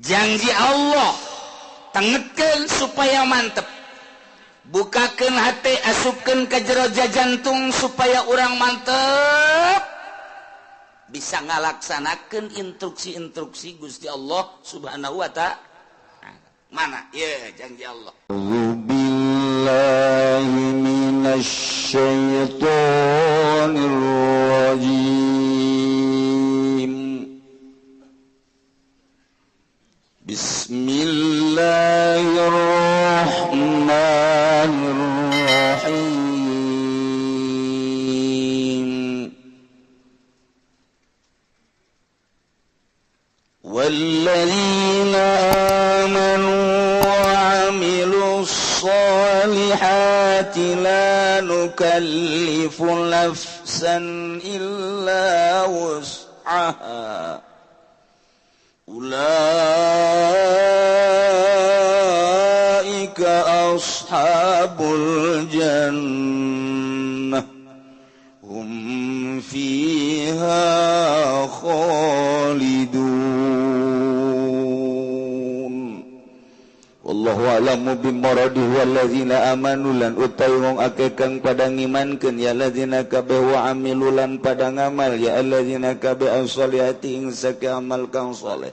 janji Allah tengetkeun supaya mantep, bukakeun hati, asupkeun ka jero jantung supaya urang mantep bisa ngalaksanakeun instruksi-instruksi Gusti Allah Subhanahu wa ta'ala. Mana ya janji Allah? Billahi minasy syaithanir rajim. Bismillahirrahmanirrahim. Walladzina amanu salihati la nukallifu nafsan illa wus'aha ulaika ashabul jannah hum fiha khalidun. Wallahu a'lamu bimaradihi walladzina amanu lan utawi wong akeh kang padha ngimankeun ya alladzina kabeh wa amilulan padha ngamal ya alladzina kabeh as-solihati ing sake amal kang saleh.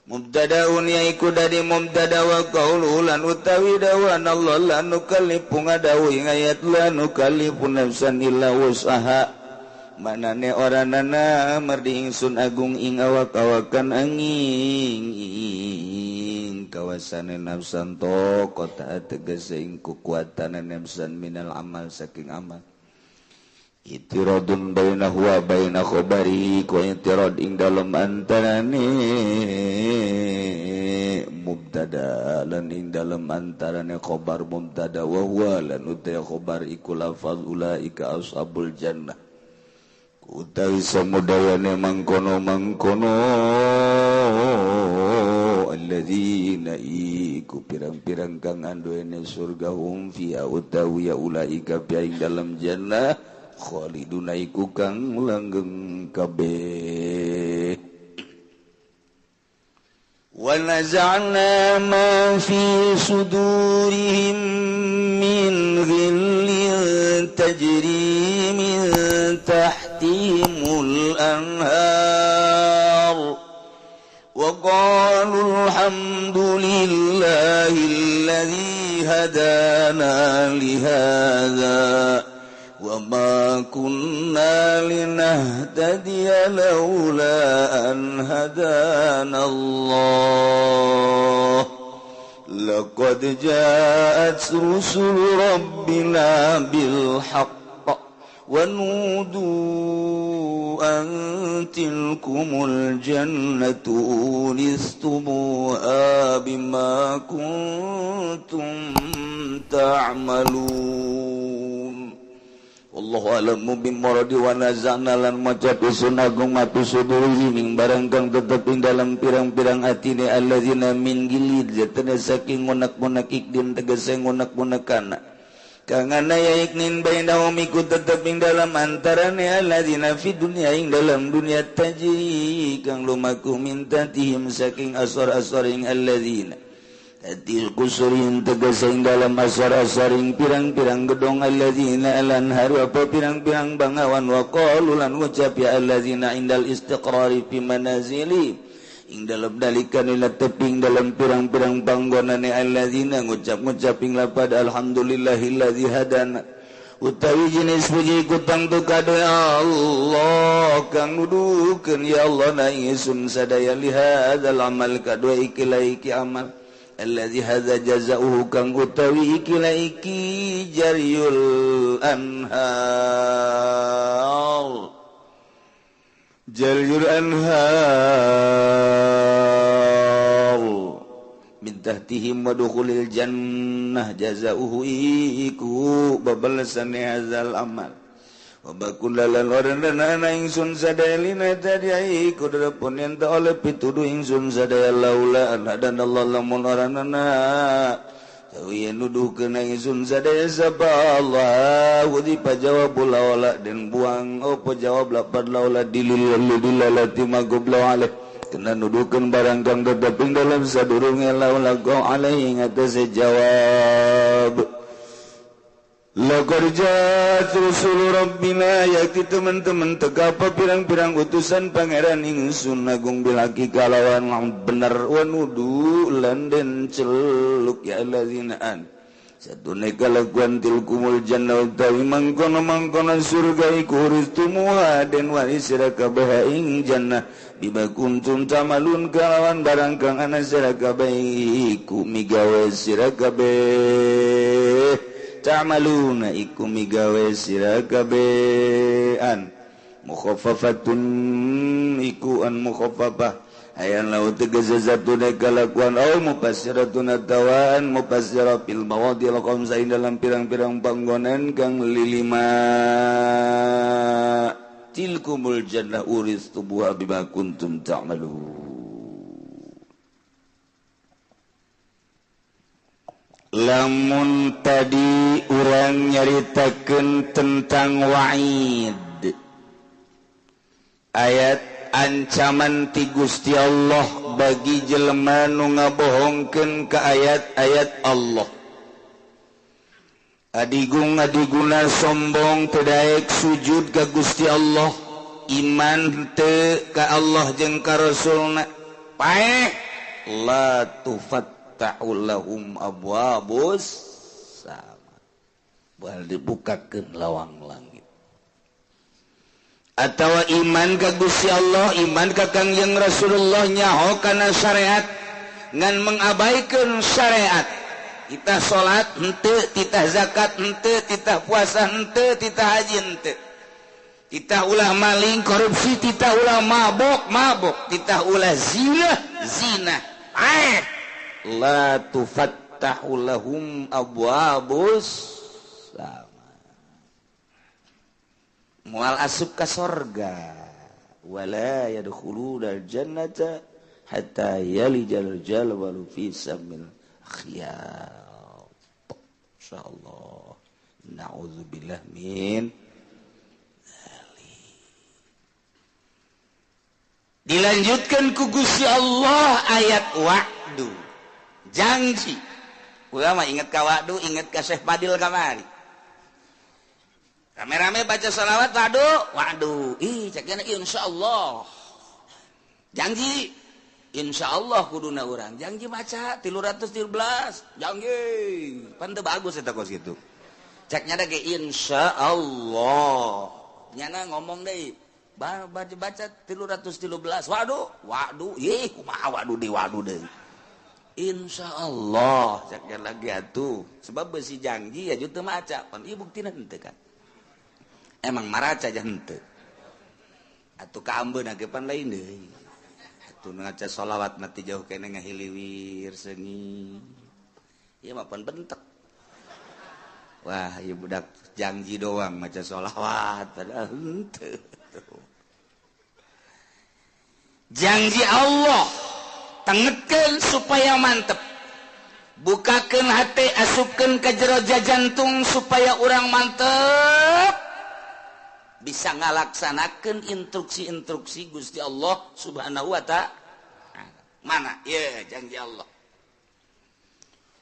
Mubtadaun yaiku dari mubtada wa qaulu lan utawi dawan Allah lan nukallifu ngadawu ing ayat lan nukallifu nafsan illa wus'aha manane oranana merdi ingsun agung ing awak-awakan angin kawasan nafsan to kota tegese ing kekuatan nafsan minal amal saking amal itiradun bainahu wa baina khabari ku itirad ing dalem antarane mubtada lan ing dalem antarane khabar mubtada wa huwa lan uta khabar iku lafaz ulaika ashabul jannah utawi samudayane mangkono alladzina iku pirang-pirang kang anduene surga hum fiha utawi ya ulaika ing dalam jannah khaliduna iku kang langgeng kabeh. Wa naza'na ma fi sudurihim min ghillin tajri min tahtihimul anhar wa qalu alhamdulillahilladzi hadana li hadza wa ma kunna linahtadiya laula an hadana Allah laqad ja'at rusul rabbina bil haqq wa nudu an tilkumul jannatu uristumuha bima kuntum ta'malun. Wallahu a'lamu bimaradi wa nazana lan maca pisun agung matu suduri ing barang kang tetep ing dalam pirang-pirang atine alladzina min gilid jatana saking ngunak-ngunak ikdin tegese ngunak-ngunakana kang ana yaiknin bainahum iku tetep ing dalam antarane alladzina fid dunya ing dalam dunia tajri kang lumaku mintatihim saking asar-asaring alladzina Atil kusurin tegasing dalam asar-asaring pirang-pirang gedong alladzina alanharu apa pirang-pirang bangawan wa qalu lan ngucap ya alladzina indal istiqrari fi manazili ing dalam dalikan ila teping dalam pirang-pirang panggonane alladzina ngucap-ngucap ing lapad alhamdulillahilladzi hadana utawi jenis puji kutang tu kado ya Allah kang nudukeun ya Allah na ingsun sadaya lihadzal amal kado iki amal alladzi hadza jazaohu kang utawi ikilah iki jaryul anhar min tahtihim wa dukhulil jannah jazaohu iku babalasan hadzal amal wa bakullalan warana ingsun sadaya lina tadiai kudrapun yen ta oleh pituduh ingsun sadaya laula dan Allah lamun oranana tawi nuduhkeun ingsun sadaya sapa Allah wudi pajawab laula dan buang apa jawab lapad laula dilalati magobla alaih kena nuduhkeun barang kang tetep dalam sadurunge laulaqa alaihi ngatasé jawab laqad ja'at rusul rabbina yakti teman-teman teka apa pirang-pirang utusan pangeran ingsun agung bilaki kalawan bener wa nudu lan den celuk ya allazina an satune kalakuan tilkumul jannah utawi mangkono surga iku ristumuha den waris sira kabeh ing jannah bima kuntum tamalun kalawan barang kang ana sira kabeh iku migawe sira kabeh ta'maluna iku migawe sira kabehan mukhaffafatun iku an mukhaffafah ayan laut tegese zatuna kalakuan au mufassiratun atawan mufassira fil mawadil khamsain dalam pirang-pirang panggonan kang lilima tilkumul jannah uristubuha bima kuntum ta'malun. Lamun tadi urang nyaritakeun tentang wa'id ayat ancaman ti Gusti Allah bagi jelema nu ngabohongkeun ka ayat-ayat Allah adigung-adiguna sombong teu daek sujud ka Gusti Allah iman teu ka Allah jeung ka Rasulna paeh la tufat ta'ulahum abwabus sama bal dibukakeun lawang langit atawa iman ka Gusti Allah iman ka Kangjeng Rasulullah nyaho kana syariat ngan mengabaikan syariat kita salat henteu kita zakat henteu kita puasa henteu kita haji henteu kita ulah maling korupsi kita ulah mabok kita ulah zina la tufattahu lahum abwabus sama mual asup ka sorga wala yadkhuluna jannata hatta yalijal jalwalu fi samil khiyat insyaallah naudzubillah min dilanjutkan ku Gusti Allah ayat wa'du janji ulama ingat ka wa'du ingat ka Syekh Fadil kamari rame-rame baca salawat wa'du cekna insyaallah janji insyaallah kuduna urang janji maca 313 janji pan teu bagus eta kos kitu ceknya da ge insyaallah nyana ngomong deui baca 313 wa'du kumaha wa'du deui insyaallah ceknya lagi atuh sebab besi janji ya teu maca pan ieu buktina henteu kan emang maraca aja henteu atuh ka ambeuna ge pan lain deui atuh ngaca shalawat mati jauh kene ngahiliwir seungi ieu mah pan bentek wah ieu budak janji doang maca shalawat padahal henteu janji Allah tengetkeun supaya mantep bukakeun hati asupkeun ka jero jantung supaya urang mantep bisa ngalaksanakeun instruksi-instruksi Gusti Allah Subhanahu wa ta'ala mana ya janji Allah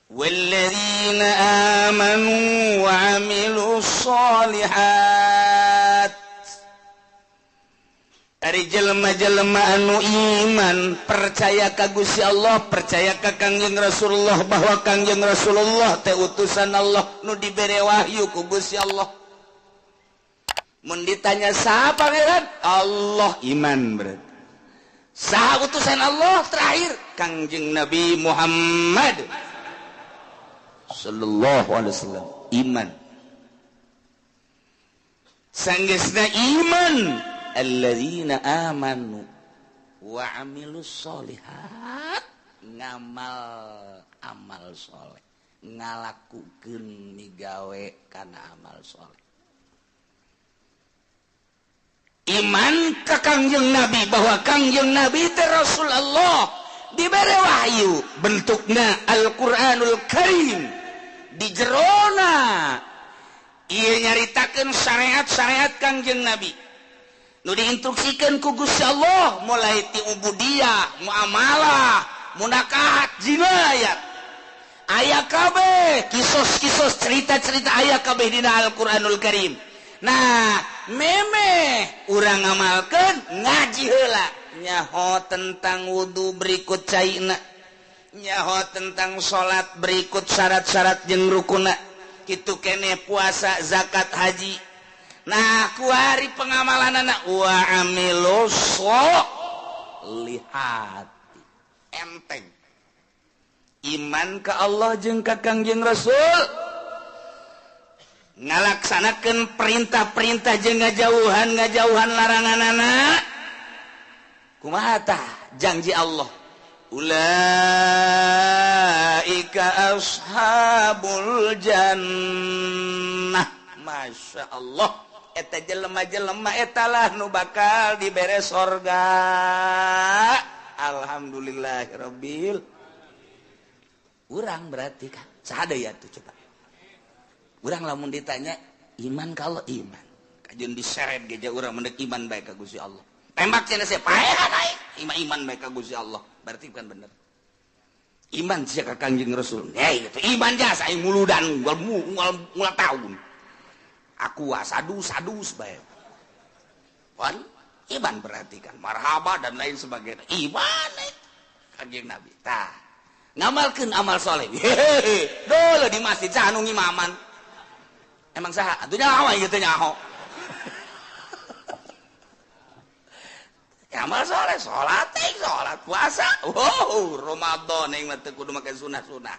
walladzina amanu wa 'amilus sholihat dari jelema-jelema anu iman percaya ka Gusti Allah percaya ka Kangjeng Rasulullah bahwa Kangjeng Rasulullah teh utusan Allah nu dibere wahyu ku Gusti Allah mun ditanya saha pangeran Allah iman berarti saha utusan Allah terakhir Kangjeng Nabi Muhammad sallallahu alaihi wasallam iman sanggeusna iman alladzina amanu wa 'amilus sholihat ngamal amal soleh ngalakukeun migawe kana amal soleh iman ka Kangjeng Nabi bahwa Kangjeng Nabi teh Rasulullah dibere wahyu bentukna Al-Qur'anul Karim di jerona ieu nyaritakeun syariat-syariat Kangjeng Nabi diinstruksikan ku Gusti Allah mulai ti ubudiyah, muamalah, munakahat, jinayat. Aya kabeh kisos-kisos cerita-cerita aya kabeh dina Al-Qur'anul Karim. Nah, memeh urang ngamalkeun ngaji heula nyaho tentang wudu berikut caina. Nyaho tentang salat berikut syarat-syarat jeung rukunna. Kitu keneh puasa, zakat, haji. Nah, ku hari pengamalanana wa amilus lihati. Enteng. Iman ke Allah jeung ka Kangjeng Rasul. Ngalaksanakeun perintah-perintah jeung ngajauhan laranganana. Kumaha tah janji Allah? Ulaika ashabul jannah. Masya Allah. Eta jelema-jelema etalah nu bakal dibere sorga. Alhamdulillahirabbil. Urang berarti kan sada ya tuh coba. Urang lamun ditanya iman kalau iman. Kajian diseret geja urang mendek iman baik ka Gusti Allah. Tembak cenah saya paehan aing. Iman baik ka Gusti Allah. Berarti kan bener. Iman sia ka Kangjeng Rasul. Gitu. Iman jasa aing muludan mulai tahun. Aku sadus bae. Wan iman berarti kan marhaba dan lain sebagainya. Iman Kangjeng Nabi. Tah ngamalkeun amal soleh. Dole di masjid anu ngimaman. Emang saha? Atuh nyaho ieu teh nyaho. Amal soleh, salat puasa. Ramadan yang teu kudu make sunah-sunah.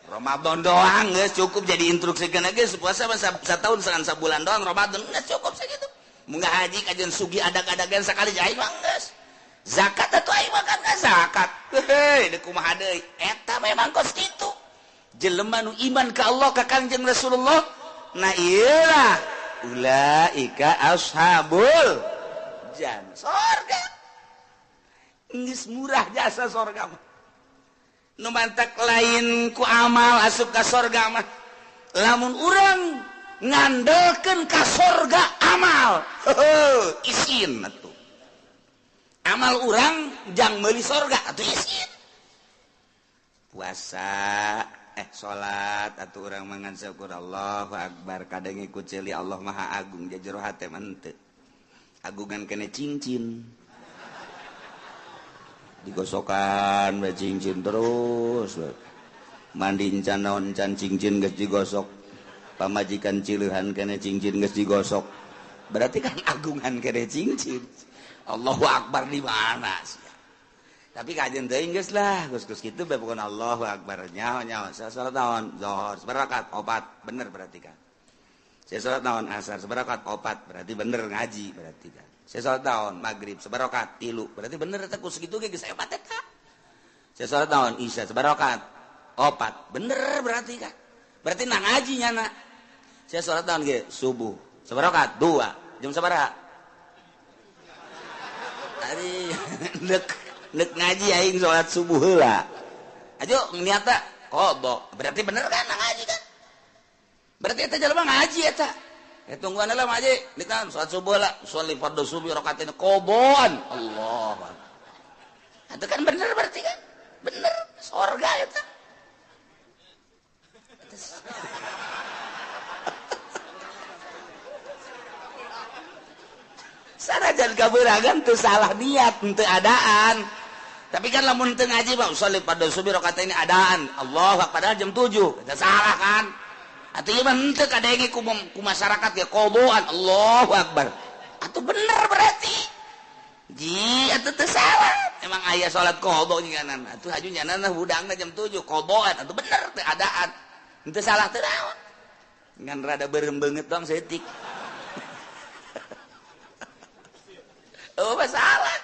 Ramadan doang geus cukup jadi instruksikeun geus puasa satahun segan sabulan doang Ramadan geus cukup sakitu. Mun haji kajian sugi adag-adagan sakali jai mah geus. Zakat atuh aing makan zakat. Heuh, deuk kumaha deui? Eta memang kos kitu. Jelema nu iman ka Allah ka Kangjeng Rasulullah, nah ieulah ulaika ashabul jannah. Sorga. Geus murah jasa sorga mah. Nu mantak lain ku amal asup ka sorga mah. Lamun urang ngandelkeun ka sorga amal. Heuh, isin atuh. Amal orang jang meuli sorga atuh isin. Puasa salat atuh urang mangan syukur Allahu akbar kadang ikut celi Allah Maha Agung jajero hate mah teu. Agungan kene cincin. Digosokan bae cincin terus. Mandi can naon can cincin geus digosok. Pamajikan cileuhan kene cincin geus digosok. Berarti kan agungan kene cincin. Allahu Akbar di mana sih? Tapi kajian teuing geus lah, geus kitu bae pokona Allahu Akbar nyaho. Salat naon zuhur sabarakat 4 bener berarti kan. Saya salat naon asar sabarakat 4 berarti bener ngaji berarti kan. Saya salat naon magrib sabarakat 3 berarti bener eta kus kitu ge geus aya eta. Saya salat naon isya sabarakat 4 bener berarti kan. Berarti na ngaji nyana. Saya salat naon ge subuh sabarakat 2 jam sabaraha? Ari nek ngaji aing salat subuh heula. Ajo niata qodho. Berarti bener kan ngaji kan? Berarti eta jelema ngaji eta. Tungguan heula mah aja. Dikan salat subuh heula, sholli fardhu subuh rakaatain qobon. Allah. Itu kan bener berarti kan? Bener surga eta. Sanajan kabeurangan teu salah niat teu adaan. Tapi kan lamun teu ngaji mah sholli fardhu subuh rakaatain adaan. Allah padahal jam 7. Eta salah kan? Atuh ieu mah henteu kadenge ku masyarakat ge qoboan. Allahu Akbar. Atuh bener berarti. Ji atuh teu salah. Emang aya salat qobo nginganan. Atuh haju nyanana hudangna jam 7 qoboan. Atuh bener teu adaan. Henteu salah teu naon. Ngan rada beureum beungeut doang seutik. Oh masalah.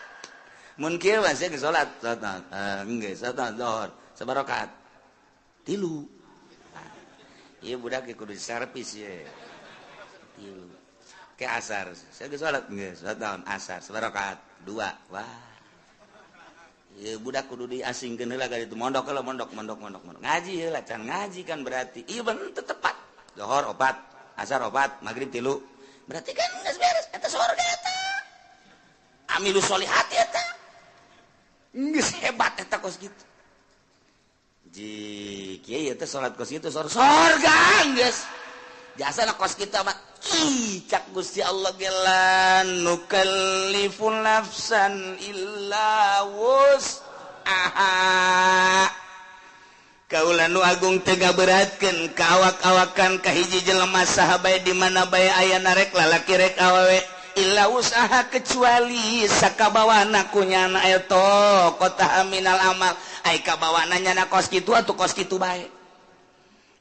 Mun kieu mah sia salat engge salat zuhur sabarakat 3. Iya budak kudu servis ya. 3. Ke asar, saya salat engge salat naon asar sabarakat 2. Wah. Iya budak kudu diasingkeun heula ka ditu mondok heula mondok. Ngaji heula can ngaji kan berarti. Iya bener tepat. Zuhur 4, asar 4, magrib 3. Berarti kan geus beres eta surga eta. amilus solihat eta geus hebat eta kos kitu ji kieu teh salat kos kitu sorga geus jasana kos kita mah cak Gusti Allah gelan nukallifu nafsan illa wus'aha kaula nu agung tega beratkeun ka awak-awakan ka hiji jelema saha bae di mana bae aya rek lalaki rek awewe illa wus'aha kecuali sakabawana kunyana eta qata minal amal ai kabawana nyana kos kitu atuh kos kitu bae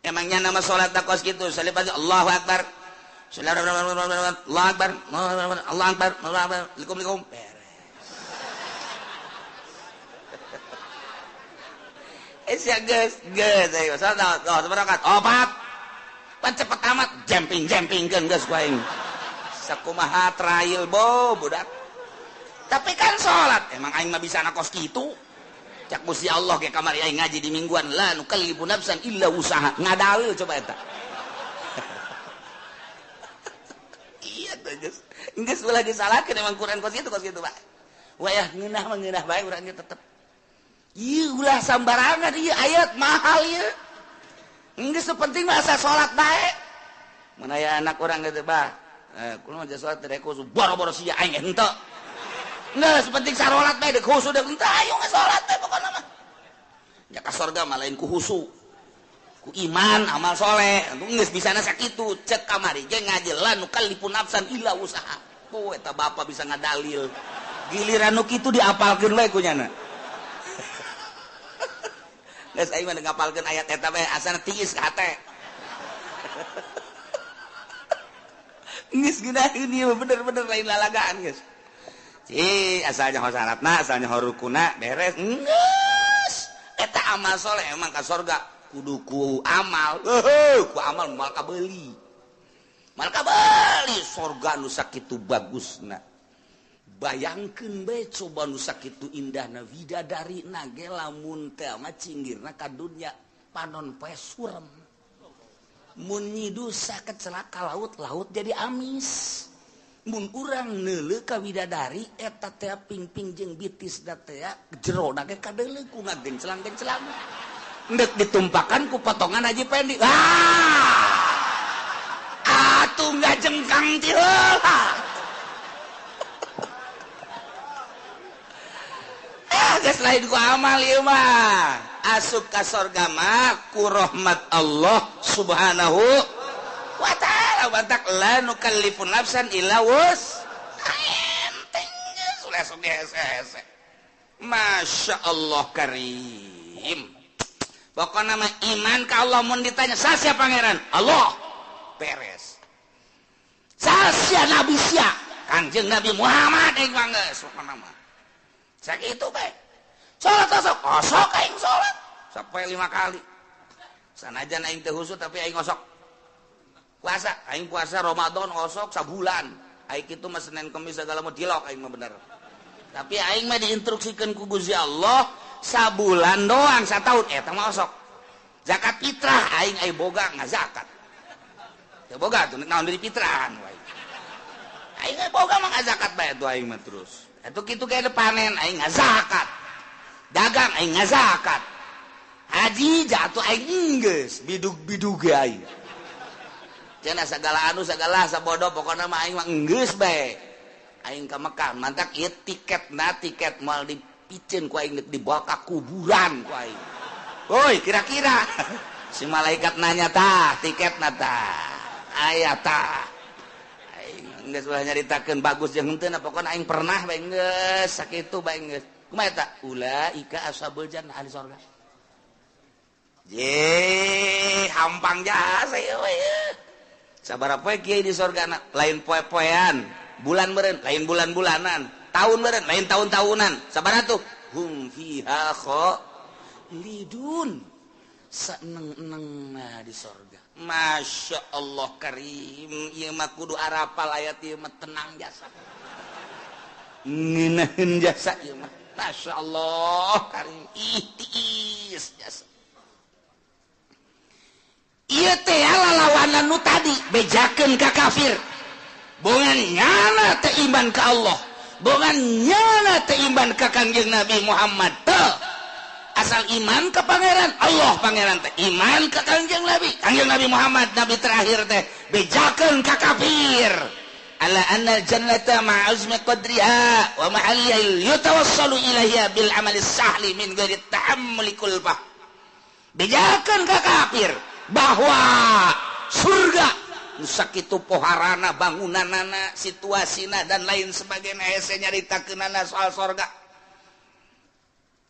emangnya nama salat ta kos kitu salih Allahu akbar Allah akbar Allah akbar Assalamualaikum ya guys ayo salat berangkat opat pan cepet amat jumping kan guys kuaing sakumaha trial budak tapi kan salat emang aing mah bisa na kos kitu cak Gusti Allah ke kamar aing ngaji di mingguan la nukallifu nafsan illa usaha ngadalil coba eta iya tuh guys geus ulah disalahkeun emang Quran kos kitu Pak wayah ngeunah bae urang ge tetep ieu ulah sambarangan ieu ayat mahal ieu geus penting mah asa salat bae mun aya anak urang teh bah kunaon mah salat teh khusus boro-boro sia aing henteu geus penting salat bae deuk khusus deuk henteu ayo salat teh pokona mah nya ka surga mah lain ku khusyuk ku iman amal soleh geus bisana sakitu cek kamari ge ngajelan nukallifu nafsan illa usaha poe eta bapa bisa ngadalil giliran nu kitu diapalkeun we ku nyana geus aing mah ngapalkeun ayat eta bae asana tiis ka hate geus gunaeun ieu bener-bener lain lalagaan geus asalnya salatna asalnya rukuna beres geus eta amal soleh emang ka surga kudu ku amal ku amal mal kabeuli surga nu sakitu bagusna bayangkeun bae coba nu sakitu indahna widadarina ge lamun teh mah cinggirna ka dunya panon poe surem mun nyidu sakecelak ka laut jadi amis mun urang neuleuh ka widadari eta teh pingping jeung bitisna teh jerona ge kadeuleuh ku ngagenclang-genclang ndek ditumpakan ku potongan Haji Pendi atuh ngajengkang ti heula geus lain ku amal ieu mah asup ka surga mah ku rahmat Allah subhanahu wa ta'ala bantak la nukallifu nafsan illa enteng sudah hese Masya Allah karim pokoknya mah iman ka Allah mun ditanya sasia pangeran Allah beres sasia nabi sia Kangjeng Nabi Muhammad aing geus pokona mah sakitu bae salat osok aing salat sampai 5 kali sanajan aing teu husuk tapi aing osok puasa aing puasa Ramadan osok sabulan aing kitu mah Senin Kamis segala mah dilok aing mah bener tapi aing mah diinstruksikeun ku Gusti Allah sabulan doang satahun eta mah osok zakat fitrah aing boga ngazakat teu boga tuh naon dari fitrahan wae aing boga mah ngazakat bae tuh aing mah terus atuh kitu ge panen aing ngazakat dagang aing ngazakat haji jatuh aing geus bidug-bidug aing cenah sagala sabodo pokona mah aing mah geus bae aing ka Mekah mantak ieu tiket moal dipicen ku aing dibawa ka kuburan ku aing woi kira-kira si malaikat nanya tah tiketna tah aya tah aing geus ulah nyaritakeun bagus jeung henteu na pokona aing pernah bae geus sakitu bae geus kumaha eta ulaika ashabul jannah ahli surga je hampang jasa ieu we sabaraha poe kieu di surgana lain poe-poean bulan meureun lain bulan-bulanan tahun meureun lain tahun-tahunan sabaraha tuh hum fiha khalidun seneng-enengna di surga Masya Allah karim ieu mah kudu arapal ayat ieu mah tenang jasa ngeunaheun jasa ieu mah Masya Allah karim ihtiis jasa ieu teh lalawanan nu tadi bejakeun ka kafir bongan nyana teh iman ka Allah bongannya teh iman ka Kangjeng Nabi Muhammad teh asal iman ke pangeran Allah pangeran teh iman ke Kangjeng Nabi Muhammad nabi terakhir teh bejakeun ka kafir ala anna jannata ma'azmi qadriha wa ma'alil yutawassalu ilaiha bil amali sahli min ghairi ta'ammuli kulfah bejakeun ka kafir bahwa surga sakitu poharana bangunanana situasina dan lain sebagainya hese nyaritakeunana soal surga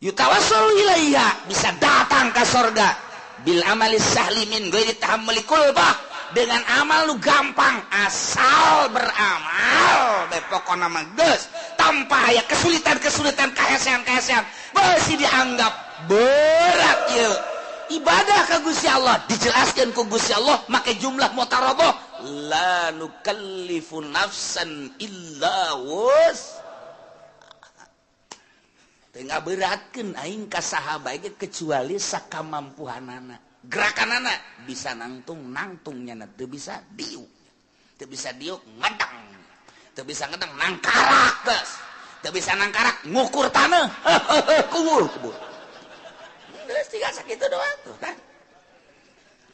yutawassalu ilaiha bisa datang ke surga bil amali sahli min ghairi tahammuli kulbah dengan amal lu gampang asal beramal bae pokona mah geus tanpa aya kesulitan kahesean beusi dianggap berat ieu ibadah ka Gusti Allah dijelaskeun ku Gusti Allah make jumlah mutarabah la nukallifu nafsan illa wus teu ngaberatkeun aing ka saha bae kecuali sakamampuhanana gerakanana bisa nangtungnya teu bisa diuk ngedang teu bisa ngedang nangkarak geus teu bisa nangkarak ngukur taneuh kubur geus tiga sakitu doang tuh kan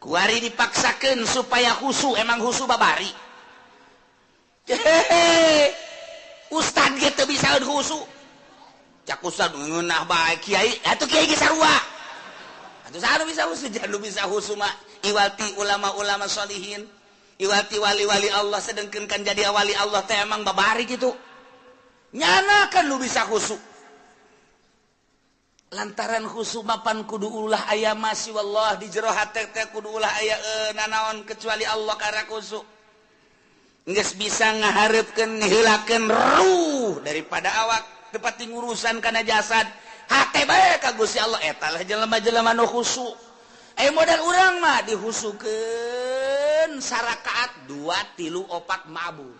kuari dipaksakeun supaya husu emang husu babari ustad ge teu bisa husu cak ustad ngeunah bae kiai atuh kiai ge sarua atuh saha bisa husu jangan bisa husu mah iwati ulama-ulama sholihin iwati wali-wali Allah sedengkeun kan jadi wali Allah teh emang babari gitu nyana kan lu bisa husu lantaran khusu mapan kudu ulah aya masih wallah di jero hate teh kudu ulah aya nanaon kecuali Allah karena khusu geus bisa ngaharepkeun niheulakeun ruh daripada awak tepat ngurusan kana jasad hate bae ka Gusti Allah eta lah jelema-jelema nu khusu modal urang mah dihusukeun sarakaat 2 3 4 mabur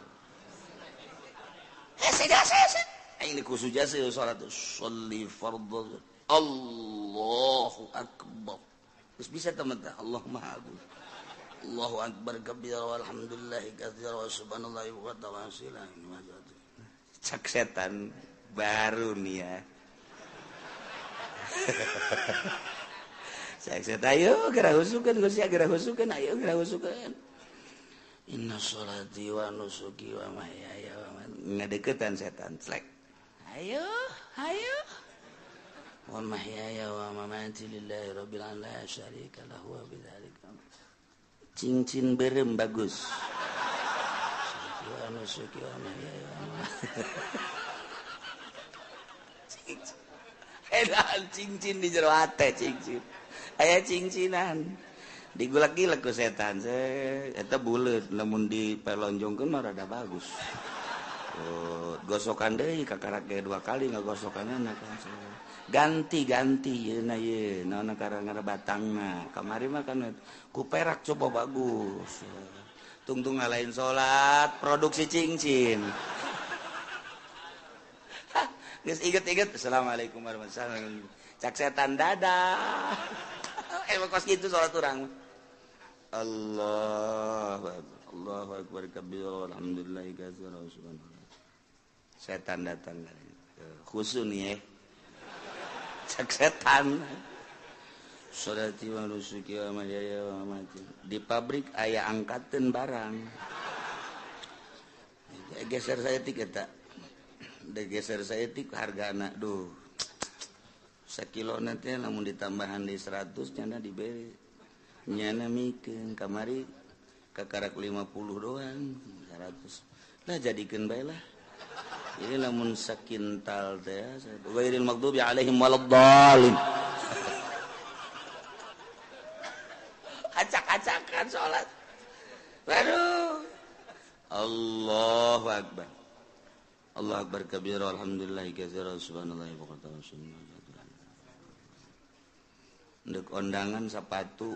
hese ini khusu jasa salat sholli fardhu Allahu akbar. Terus bisa teman-teman Allah Maha Agung. Allahu akbar kabira walhamdulillahi katsira wa subhanallahi wa ta'ala. Cak setan baru nih ya. Cak setan ayo geura husukeun Gusti geura husukeun ayo geura husukeun. Inna sholati wa nusuki wa mahyaya wa mamati. Ngadeukeutan setan slek. Ayo. Wa mahyaya wa mamati lillahi rabbil alamin la syarika lahu wa bidzalika cincin berem bagus wa nusuki wa mahyaya wa mamati cincin di jero ate cincin aya cincinan digulak-gulak ku setan eta buleut lamun dipelonjongkeun mah rada bagus gosokan deui kakarak ge 2 kali ngagosokanana kan ganti yeuna naonna karangana batangna kamari mah kan ku perak coba bagus tungtung ngalahin salat produksi cincin geus inget-inget assalamualaikum warahmatullahi wabarakatuh cak setan dadah kos kitu salat urang Allahu akbar kabira alhamdulillah katsira subhanallah setan datang khusus nih cak setan sholati wa nusuki wa mahyaya wa mamati di pabrik aya angkateun barang geser saya tik eta geser saya tik hargana duh sakilona teh lamun ditambahan di 100 cenah diberi nyana mikeun kamari kakarak 50 doang 100 lah jadikeun bae lah ini lamun sakintal teh ghairil maghdubi alaihim waladdallin acak-acakan salat baru Allahu akbar kabira alhamdulillah katsira subhanallahi wa ta'ala ndek ondangan sapatu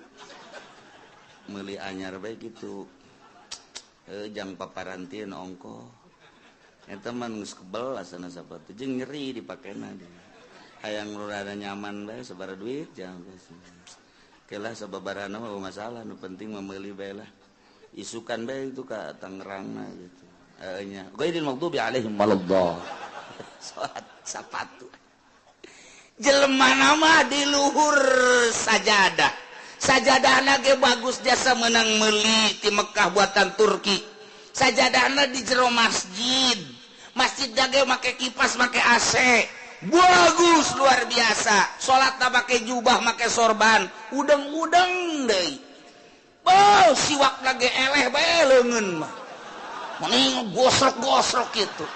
meuli anyar bae kitu jang paparantieun ongko eta mah geus kebel asana sapatu jeung nyeri dipakena hayang rada nyaman bae sabaraha duit jang kelah sababarana mah masalah nu penting mah meuli bae lah isukan bae itu ka Tangerangna gitu nya ghairil maghdubi alaihim waladdallin salat sapatu jelema nama di luhur sajadahna ge bagus jasa menang meuli ti Mekah buatan Turki sajadahna di jero masjid ge make kipas make AC bagus luar biasa salatna make jubah make sorban udeng-udeng deui siwak lagi eleh bae leungeun mah mending gosrok-gosrok gitu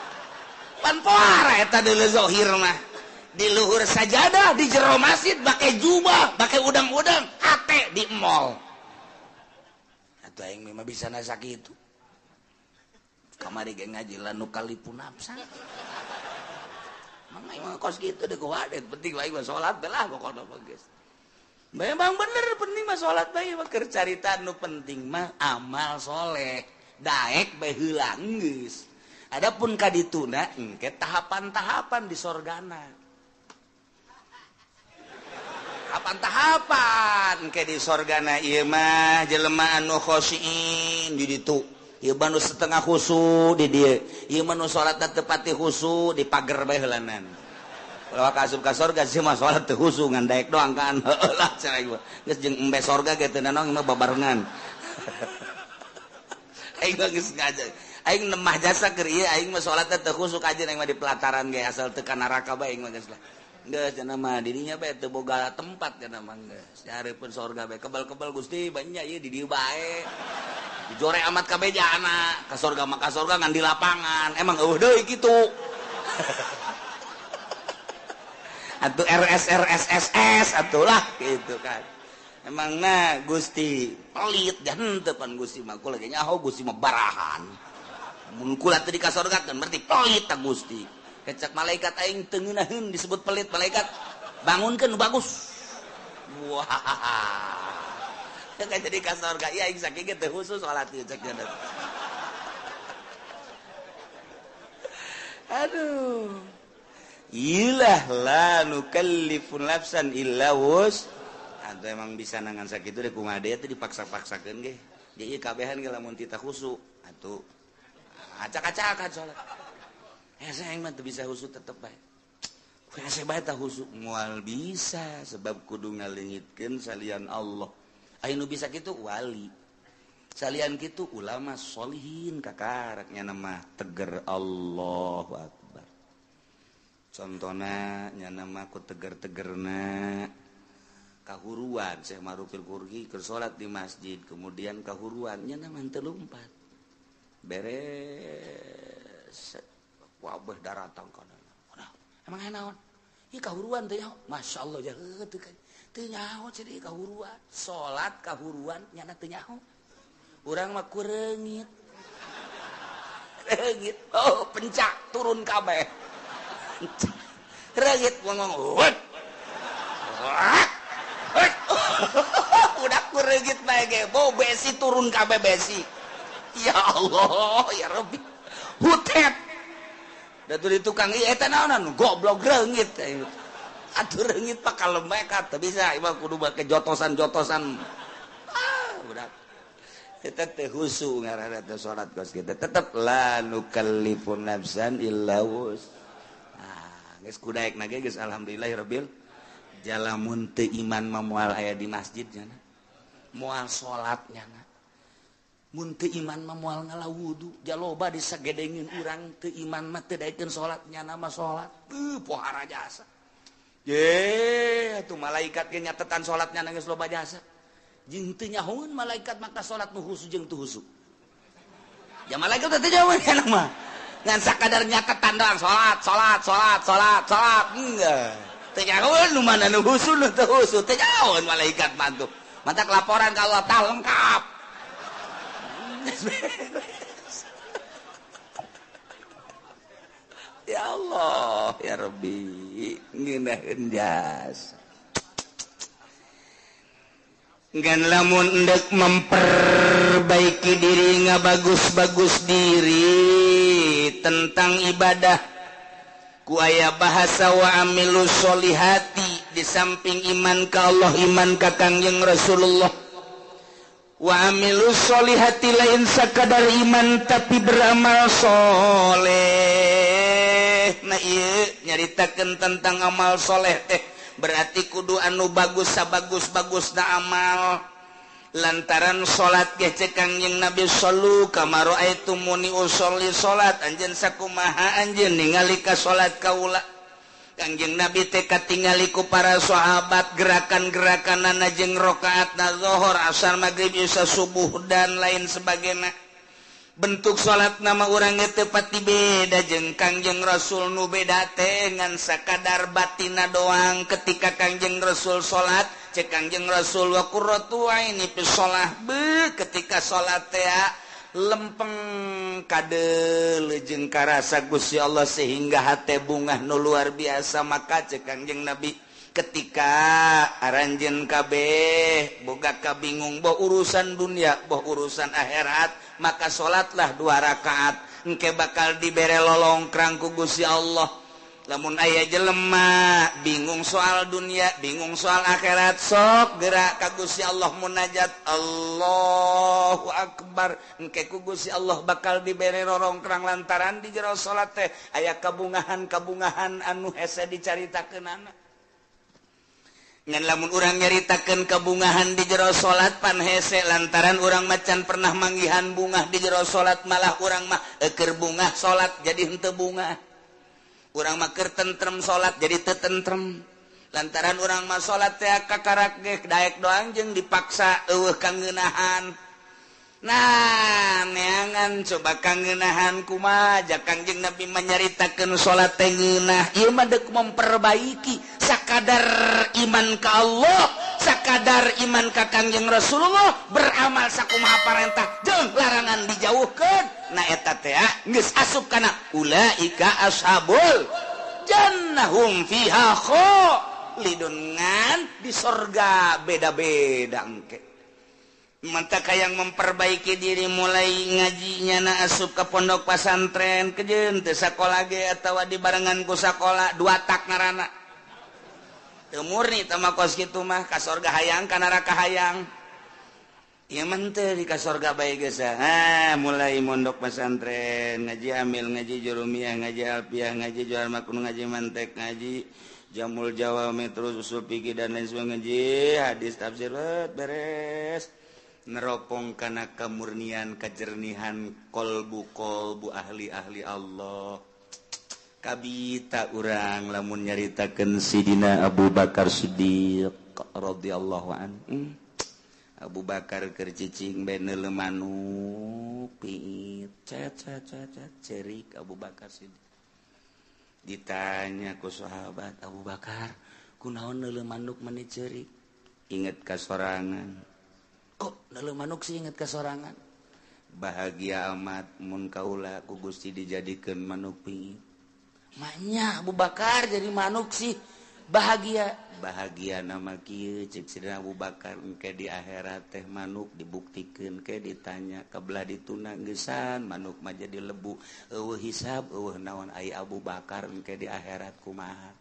pan poara eta deuleu zahir mah di luhur sajadah di jero masjid pakai jubah pakai udang-udang hate di mall atuh aing mah bisa na sakitu kamari ge ngaji lanu kalipun nafsa mang aing mah kos kitu deh kuadet penting bae mah salat lah pokona mah geus memang bener penting mah salat bae mah keur carita nu penting mah amal soleh daek bae heula geus adapun ka dituna engke tahapan-tahapan di sorgana tahapan engke di sorgana ieu mah jelema anu khosyiin di ditu ieu mah nu setengah khusu di dieu ieu mah nu salatna teu pati khusu di pager bae heulanan kalau asup ka sorga sih mah salat teu khusu ngan daek doang kan heulah cenah ieu geus jeung embe sorga ge teu nanong mah babarengan aing mah geus ngajar aing nemah jasa keur ieu aing mah salatna teu khusu kajen aing mah di pelataran ge asal teu ka neraka bae aing mah geus lah geus cenah mah dirinya bae teu boga tempat cenah mah geus dihareupeun sorga bae kebal-kebal Gusti banyak ieu di dieu bae dijore amat kabejana ka sorga mah ka sorga ngan di lapangan emang eueuh deui kitu atuh RSRSSS atuh lah gitu kan emang nah Gusti pelit henteu pan Gusti mah kula ge nyaho Gusti mah barahan mun kula teu di ka sorga kan berarti pelit ta Gusti kecek malaikat aing teu ngeunaheun disebut pelit malaikat bangunkeun nu bagus wah teu jadi ka sorga ieu aing sakieu teu khusus salat ieu cek cenah aduh ilah la nukallifu nafsan illa wus atuh emang bisa nangan sakitu deh kumaha deui teh dipaksa-paksakeun ge di ieu kabehan ge lamun tita khusu atuh acak-acakan salat saya mah teu bisa khusu tetep bae saya bae tah khusu moal bisa sebab kudu ngaleungitkeun salian Allah aya nu bisa kitu wali salian kitu ulama sholihin kakaraknya nama teger Allahu akbar contohna nya nama ku teger-tegerna kahuruan Syekh Marufil Qurgi keur salat di masjid kemudian kahuruan nya nama teu lumpat beres wabah daratang kana emang naon ieu kahuruan teh nyaho masyaallah jaheut teu nyaho cenah kahuruan salat kahuruan nya teu nyaho urang mah kureungit reungit oh pencak turun kabeh reungit ngomong udah kureungit bae ge bau besi turun kabeh besi ya Allah ya Rabbi hutet datu di tukang ieu eta naonan goblok reungit atuh reungit pak kalembekat teu bisa ieu kudu make jotosan-jotosan budak eta teh khusu ngaranna teh salat kos kitu tetep la nukallifu nafsan illa wus geus kudaekna ge geus alhamdulillahirabbil jalamun teu iman mah moal aya di masjid nya moal salat nya mun teu iman mah moal ngalawudu jaloba disagedengeun urang teu iman mah teu daekeun salat nya nama salat pohara jasa ye atuh malaikat ge nyatetan salatnya geus loba jasa jeung teu nyahoeun malaikat maka salat nu khusu jeung teu khusu ya malaikat teh nyahoeun kana mah ngan sakadar nyatetan doang salat enggak teu nyahoeun nu mana nu khusu nu teu khusu teu nyahoeun malaikat mantu mata laporan ka Allah tah lengkap ya Allah ya Rabbi ngeunaheun jasa ngan lamun endek memperbaiki diri ngabagus-bagus diri tentang ibadah ku aya bahasa wa amilus solihati di samping iman ka Allah iman ka Kangjeng Rasulullah wa amilus solihati lain sakadar iman tapi beramal soleh nyaritakan tentang amalsholeh teh berarti kudu anu bagus bagus na amal lantaran salat ge cek Kangjeng Nabi sallu kama raaitumuni usolli salat anjeun sakumaha anjeun ningali ka salat kaula Kangjeng Nabi teh katingali ku para sahabat gerakan-gerakanana jeung rakaatna zuhur asar maghrib isya subuh dan lain sebagainya bentuk salat nama urang teu pati beda jeung Kangjeng Rasul nu beda teh ngan sakadar batina doang ketika Kangjeng Rasul salat cek Kangjeng Rasul wa qurratu aini fi shalah ketika salat teh lempeng kadel jeung karasa Gusti Allah sehingga hate bungah nu luar biasa maka cek Kangjeng Nabi ketika aranjeun kabeh boga kabingung boh urusan dunia boh urusan akhirat maka salatlah 2 rakaat engke bakal dibere lolongkrang ku Gusti Allah lamun aya jelema bingung soal dunia bingung soal akhirat sok gerak ka Gusti Allah munajat Allahu akbar engke ku Gusti Allah bakal dibere lolongkrang lantaran di jero salat teh aya kabungahan anu hese dicaritakeunana ngan lamun urang nyaritakeun kabungahan di jero salat pan hese lantaran urang macan pernah manggihan bungah di jero salat malah urang mah keur bungah salat jadi henteu bungah urang mah keur tentrem salat jadi teu tentrem lantaran urang mah salat teh kakarak ge daek doang jeung dipaksa eueuh kangeunahan nah neangan coba kangeunahan kumaha Kangjeng Nabi menyaritakeun salat teh ngeunah ieu mah deuk memperbaiki sakadar iman ka Allah sakadar iman ka Kangjeng Rasulullah beramal sakumaha parentah jeung larangan dijauhkeun nah eta teh geus asup kana ulaika ashabul jannahum fiha khalidun ngan di surga beda-beda engke mantap yang memperbaiki diri mulai ngajinya na asup ke pondok pesantren kejeun teu sakola ge atawa di barengan ku sakola 2 tak ngaranna teu murni teh mah kos kitu mah ka sorga hayang ka neraka hayang ieu mah teu di ka sorga bae geus mulai mondok pesantren ngaji amil ngaji jurumiyah ngaji alfiyah ngaji johar makun ngaji mantek ngaji jamul jawami terus usul fikih dan lain sebagainya ngaji hadis tafsir beres neropong kana kemurnian kejernihan kolbu ahli Allah kabita urang lamun nyaritakeun Sidina Abu Bakar Siddiq radhiyallahu anhu Abu Bakar keur cicing bae neuleuh manuk piit cerik Abu Bakar Siddiq ditanya ku sahabat Abu Bakar kunaon neuleuh manuk meni cerik inget ka sorangan kok neuleuh manuk sih inget kasorangan bahagia amat mun kaula ku Gusti dijadikeun manuk piit manya Abu Bakar jadi manuk sih bahagia nama kieu cek Sidina Abu Bakar engke di akhirat teh manuk dibuktikeun ke ditanya kabelah dituna geusan manuk mah jadi lebu eueuh hisab eueuh naon ai Abu Bakar engke di akhirat kumaha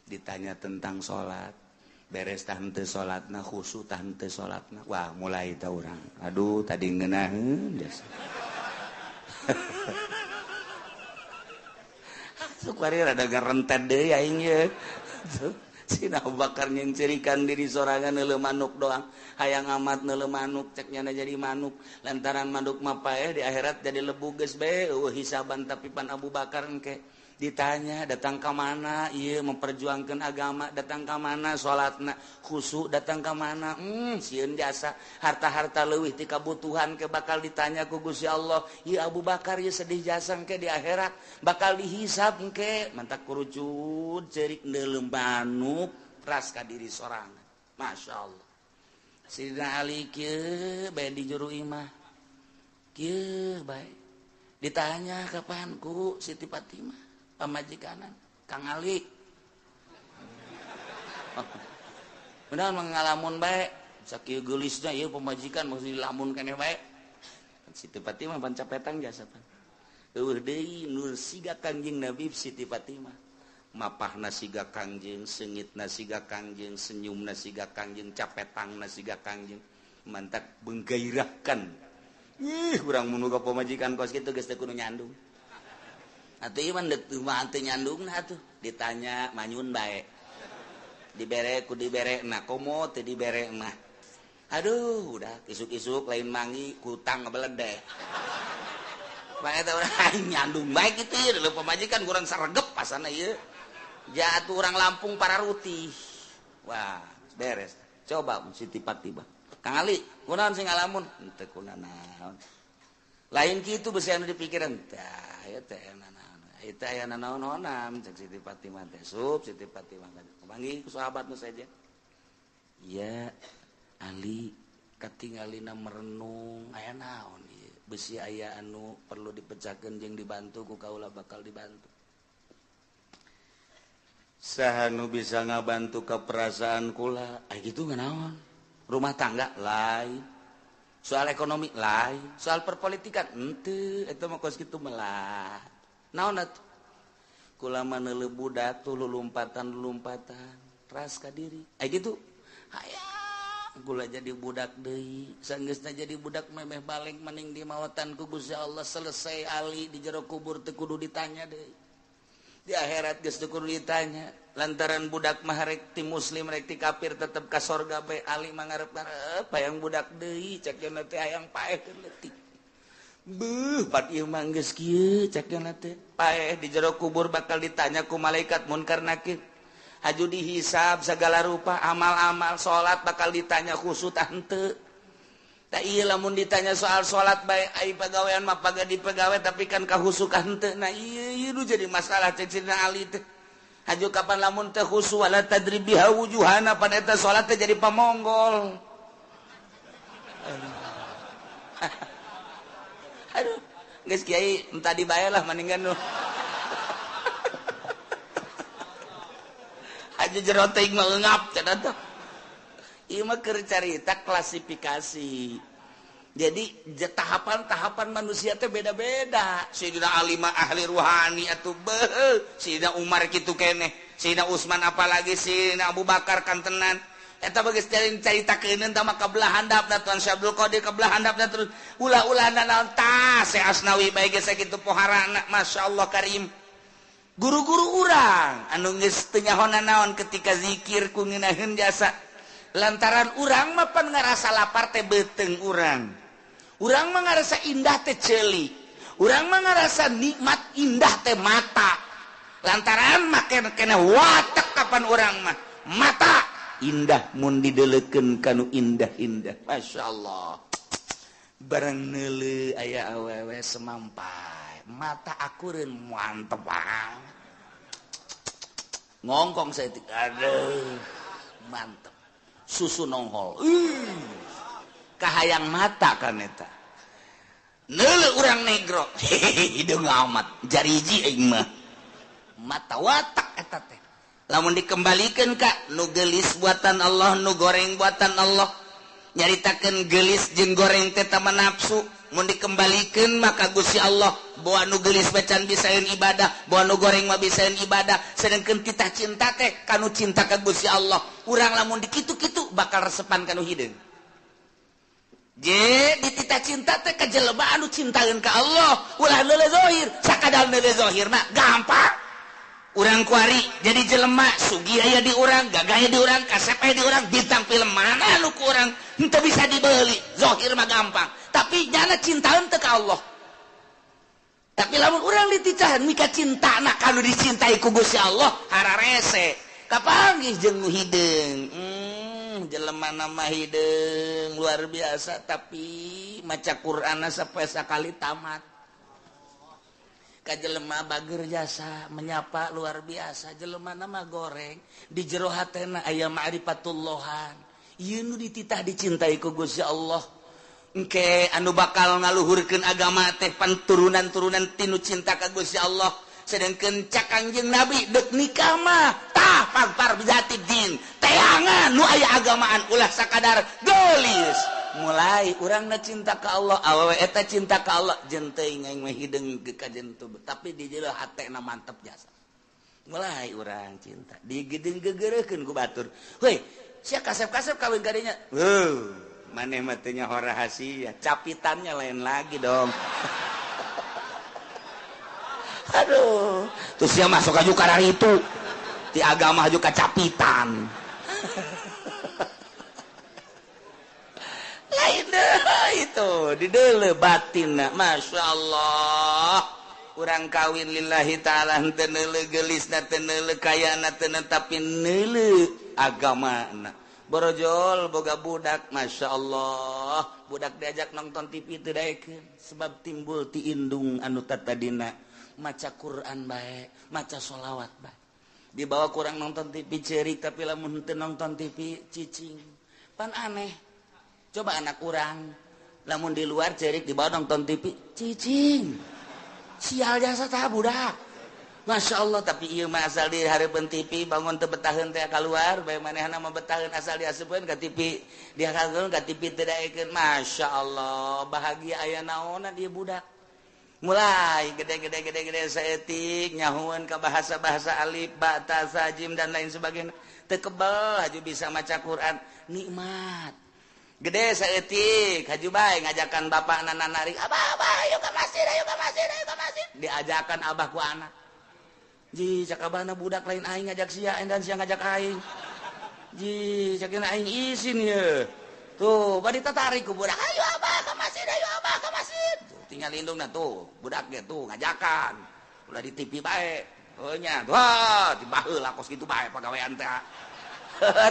ditanya tentang salat beres tah henteu salatna khusyuk tah henteu salatna wah mulai tah urang aduh tadi ngeunaheun jasa sukari rada garentet deui aing ye Sidina Abu Bakar nyengcerikan diri sorangan neuleuh manuk doang hayang amat neuleuh manuk cek nyana jadi manuk lantaran manuk mah paeh di akhirat jadi lebu geus bae eueuh hisaban tapi pan Abu Bakar engke ditanya datang ke mana iya memperjuangkan agama datang ke mana salatna khusyuk datang ke mana sieun jasa harta-harta leuwih ti kabutuhan ke bakal ditanya ku Gusti Allah ieu Abu Bakar ieu sedih jasa engke di akhirat bakal dihisab engke mantak kurucut cerik neuleuh manuk ras ka diri sorangan masyaallah Sidina Ali kieu bae di juru imah kieu bae ditanya kapan ku Siti Fatimah pamajikanan Kang Ali benar mengalamun bae sakieu geulisna ieu pamajikan mesti dilamun keneh bae Siti Fatimah pan capetang jasa pan eueuh deui nu siga Kangjeng Nabi Siti Fatimah mapahna siga Kangjeng seungitna siga Kangjeng senyumna siga Kangjeng capetangna siga Kangjeng mantak menggairahkan urang mun boga pamajikan kos kitu geus teu kudu nyandung atuh ieu mah teu nyandungna tuh ditanya manyun bae dibere ku diberekna komo teu diberekna aduh udah isuk-isuk lain mangi kutang ngebeledeh bae eta urang nyandung bae kitu ieu leuh pamajikan kurang saregep pasana ieu jatuh orang Lampung Pararuti wah beres coba si tiba-tiba Kang Ali kunaon sing ngalamun henteu kunaon lain kitu besi anu dipikiran tah ieu teh eta aya naon-naonan cek Siti Fatimah teh sup Siti Fatimah panggil ku sahabatna saja iya Ali katingalina merenung aya naon ieu besi aya anu perlu dipecahkeun jeung dibantu ku kaula bakal dibantu saha nu bisa ngabantu ka perasaan kula gitu nganaon rumah tangga lain soal ekonomi lain soal perpolitikan henteu eta mah kos kitu melah naon atuh kula mah neuleuh budak tuh lulumpatan ras ka diri gitu hayang kula jadi budak deui saenggeusna jadi budak memeh baleng mending di maotan ku Gusti Allah selesai Ali di jero kubur teu kudu ditanya deui di akhirat geus teu kudu ditanya lantaran budak mah rek ti muslim rek ti kafir tetep ka sorga bae Ali mah ngarep-ngarep hayang budak deui cek yeuna teh hayang paehkeun leutik beuh pat ieu mah geus kieu cek yeuna teh paeh di jero kubur bakal ditanya ku malaikat munkar nakir haju dihisab segala rupa amal-amal salat bakal ditanya khusus tah henteu tah ieu lamun ditanya soal salat bae ai pagawean mah pagadi pagawe tapi kan kahusuk henteu nah ieu nu jadi masalah cek Sidina Ali teh haju kapan lamun teh khusu wala tadrib biha wujuhana pada eta salat teh jadi pamonggol aduh geus kiai entah dibae lah mendingan nu haju jero teuing mah eungap cenah teh ieu mah keur carita klasifikasi jadi tahapan-tahapan manusia teh beda-beda. Sayyidina Ali mah ahli ruhani atuh beuh. Sayyidina Umar kitu keneh. Sayyidina Utsman apalagi Sayyidina Abu Bakar kantenan. Eta bageus caritakeun tah mah kabelah handapna Tuan Syekh Abdul Qadir kabelah handapna terus ulah-ulahna naon tah Syekh Asnawi bae ge sakitu poharana masyaallah karim. Guru-guru urang anu geus teu nyahonan naon ketika zikir ku ngeunaheun jasa. Lantaran urang mah pan ngarasa lapar teh beuteung urang. Urang mah ngarasa indah teh ceulik. Urang mah ngarasa nikmat indah teh mata. Lantaran make kena watek kapan urang mah. Mata indah mun dideuleukeun kanu indah-indah. Masyaallah. Barang neuleuh aya awewe semampai. Mata akureun mantep banget. Ngongkong saeutik. Aduh. Mantep. Susu nonghol. Kahayang mata kan eta neuleuh urang negro hidung amat jariji aing mah mata watak eta teh lamun dikembalikeun ka nu geulis buatan Allah nu goreng buatan Allah nyaritakeun geulis jeung goreng teh tama nafsu mun dikembalikeun maka Gusti Allah boa nu geulis bacan bisaeun ibadah boa nu goreng mah bisaeun ibadah sedengkeun titah cinta teh kanu cinta ka Gusti Allah urang lamun dikitu-kitu bakal resepan kanu hideung di titah cinta teh ka jelema anu cintaeun ka Allah ulah leuleuh zahir sakadar leuleuh zahirna gampang urang kuari jadi jelema sugih aya di urang gagah aya di urang kasep aya di urang bintang film mana anu ku urang henteu bisa dibeuli zahir mah gampang tapi nyana cintaeun teh ka Allah tapi lamun urang dititahan mika cintana kanu dicintai ku Gusti Allah hararese kapanggih jeung hideung jelema nama hideung luar biasa tapi maca Quran sampai sakali tamat ka jelema bager jasa menyapa luar biasa jelema nama goreng di jero hatena aya ma'rifatullahan ieu nu dititah dicintai ku Gusti Allah engke anu bakal ngaluhurkeun agama teh panturunan-turunan tinu cinta ka Gusti Allah sedangkeun cak Kangjeng Nabi deuk nikah mah tah pagpar bijati din teangan nu aya agamaan ulah sakadar geulis mulai urangna cinta ka Allah awewe eta cinta ka Allah jeung teuing aing mah hideung ka jentu tapi di jero hatena mantep jasa mulai urang cinta digedeung geugeurekeun ku batur heuy sia kasep-kasep kawin ka dinya maneh mah teu nyaho rahasia capitannya lain lagi dong Aduh terus dia masuk aju karar itu di agama aju kacapitan lain itu didele batin Masya Allah kurang kawin lillahi ta'ala tenele gelis na tenele kaya na tenele tapi nele agama na borojol boga budak Masya Allah budak diajak nonton TV itu daekeun sebab timbul ti indung anu tatadina maca Quran bae maca sholawat bae dibawa kurang nonton TV cerik tapi lamun teu nonton TV cicing pan aneh coba anak kurang lamun di luar cerik dibawa nonton TV cicing sial jasa tah budak Masya Allah tapi ieu mah asal di hareupeun TV bangun teu betaheun teh keluar bae manehna mah betaheun asal diasupkeun ka TV dia kageuleun ka TV teu daekeun Masya Allah bahagia aya naonna dia budak mulai gede saeutik nyahueun ka bahasa-bahasa alif ba ta sa jim dan lain sebagainya teu kebal haju bisa maca Quran nikmat gede saeutik haju bae ngajakan bapak nanarik abah ayo ka masjid diajakan abah ku anak ji cak abahna budak lain aing ngajak sia dan sia ngajak aing ji cakeun aing izin ye tuh bari tertarik ku budak ayo abah ka masjid tuh, tinggal lindungna tuh budak ge tuh ngajakan ulah di TV bae nya tuh tibaheula kos kitu bae pagawean teh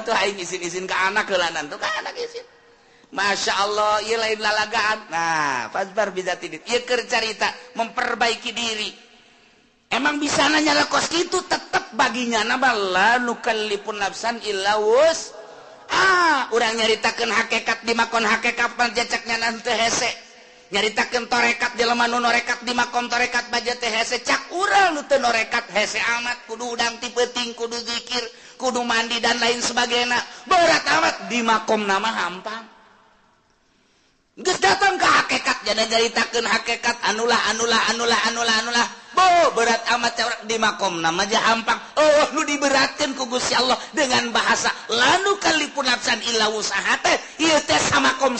tuh aing izin ka anak heulanan tuh ka anak izin Masya Allah, iya lain lalagaan. Nah, fasbar bizatidin. Iya keur carita memperbaiki diri. Emang bisa nanya kos itu tetap baginya nabala nukallifun nafsan illa wus. Urang nyaritakeun hakikat di makon hakikat panjacaknya nanti hese. Nyaritakeun torekat jelema nu norekat di makom torekat baja teh hese cak urang nu teu norekat hese amat kudu udang ti peuting kudu zikir kudu mandi dan lain sebagainya. Berat amat di makom nama hampang. Geus datang ke hakikat jadi nyaritakeun hakikat anulah bo berat amat di makom nama aja hampang nu diberatkeun ku Gusti Allah dengan bahasa lanu kalipun nafsan illa wusahate ieu teh samakom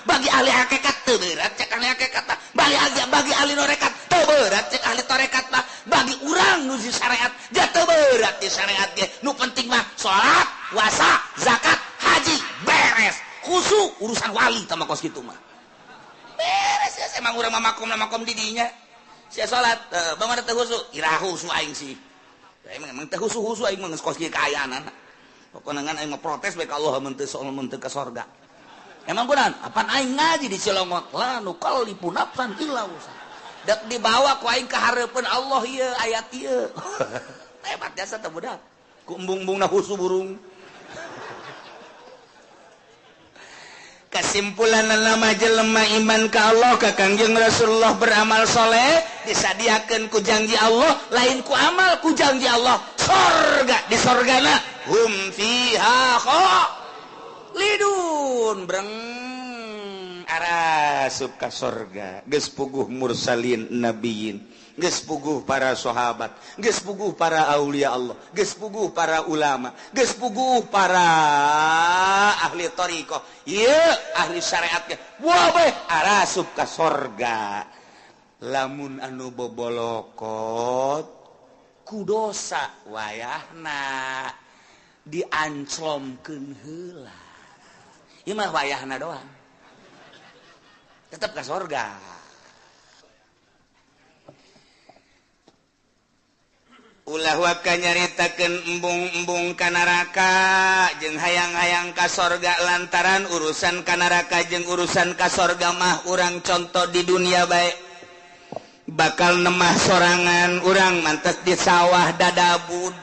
bagi ahli hakikat teu berat cek ahli hakikat bagi ahli norekat teu berat cek ahli torekat mah bagi urang nu di syariat ja teu berat di syariat ge nu penting mah salat puasa zakat haji beres khusyuk urusan wali sama kos gitu mah beres ya emang urang makom di dinya sia salat bangun teh khusyuk ira khusyuk aing sih emang teh khusyuk aing mah kos kieu kaayaan pokona ngan aing mah protes bae ka Allah mun teu ka sorga emang beneran apaan aing ngaji di Cilongot la nu kalipun nafsan illa usa dak dibawa ku aing ka hareupeun Allah ieu ayat ieu hebat jasa teh budak ku embung-embungna khusyuk burung kesimpulan nama jelema iman ka Allah ka Kangjeng Rasulullah beramal soleh disadiakeun ku janji Allah lain ku amal ku janji Allah sorga di sorgana hum fiha khalidun breng arasup ka sorga geus puguh mursalin nabiyin geus puguh para sahabat geus puguh para aulia Allah geus puguh para ulama geus puguh para ahli thariqah ieu ahli syariat ge wah bae arasup ka sorga lamun anu bobolokot ku dosa wayahna dianclomkeun heula ieu mah wayahna doang tetep ka sorga. Ulah waka nyaritakeun embung-embung ka neraka jeung hayang-hayang ka sorga lantaran urusan ka neraka jeung urusan ka sorga mah urang contoh di dunia bae bakal nemah sorangan urang mantes di sawah dadabud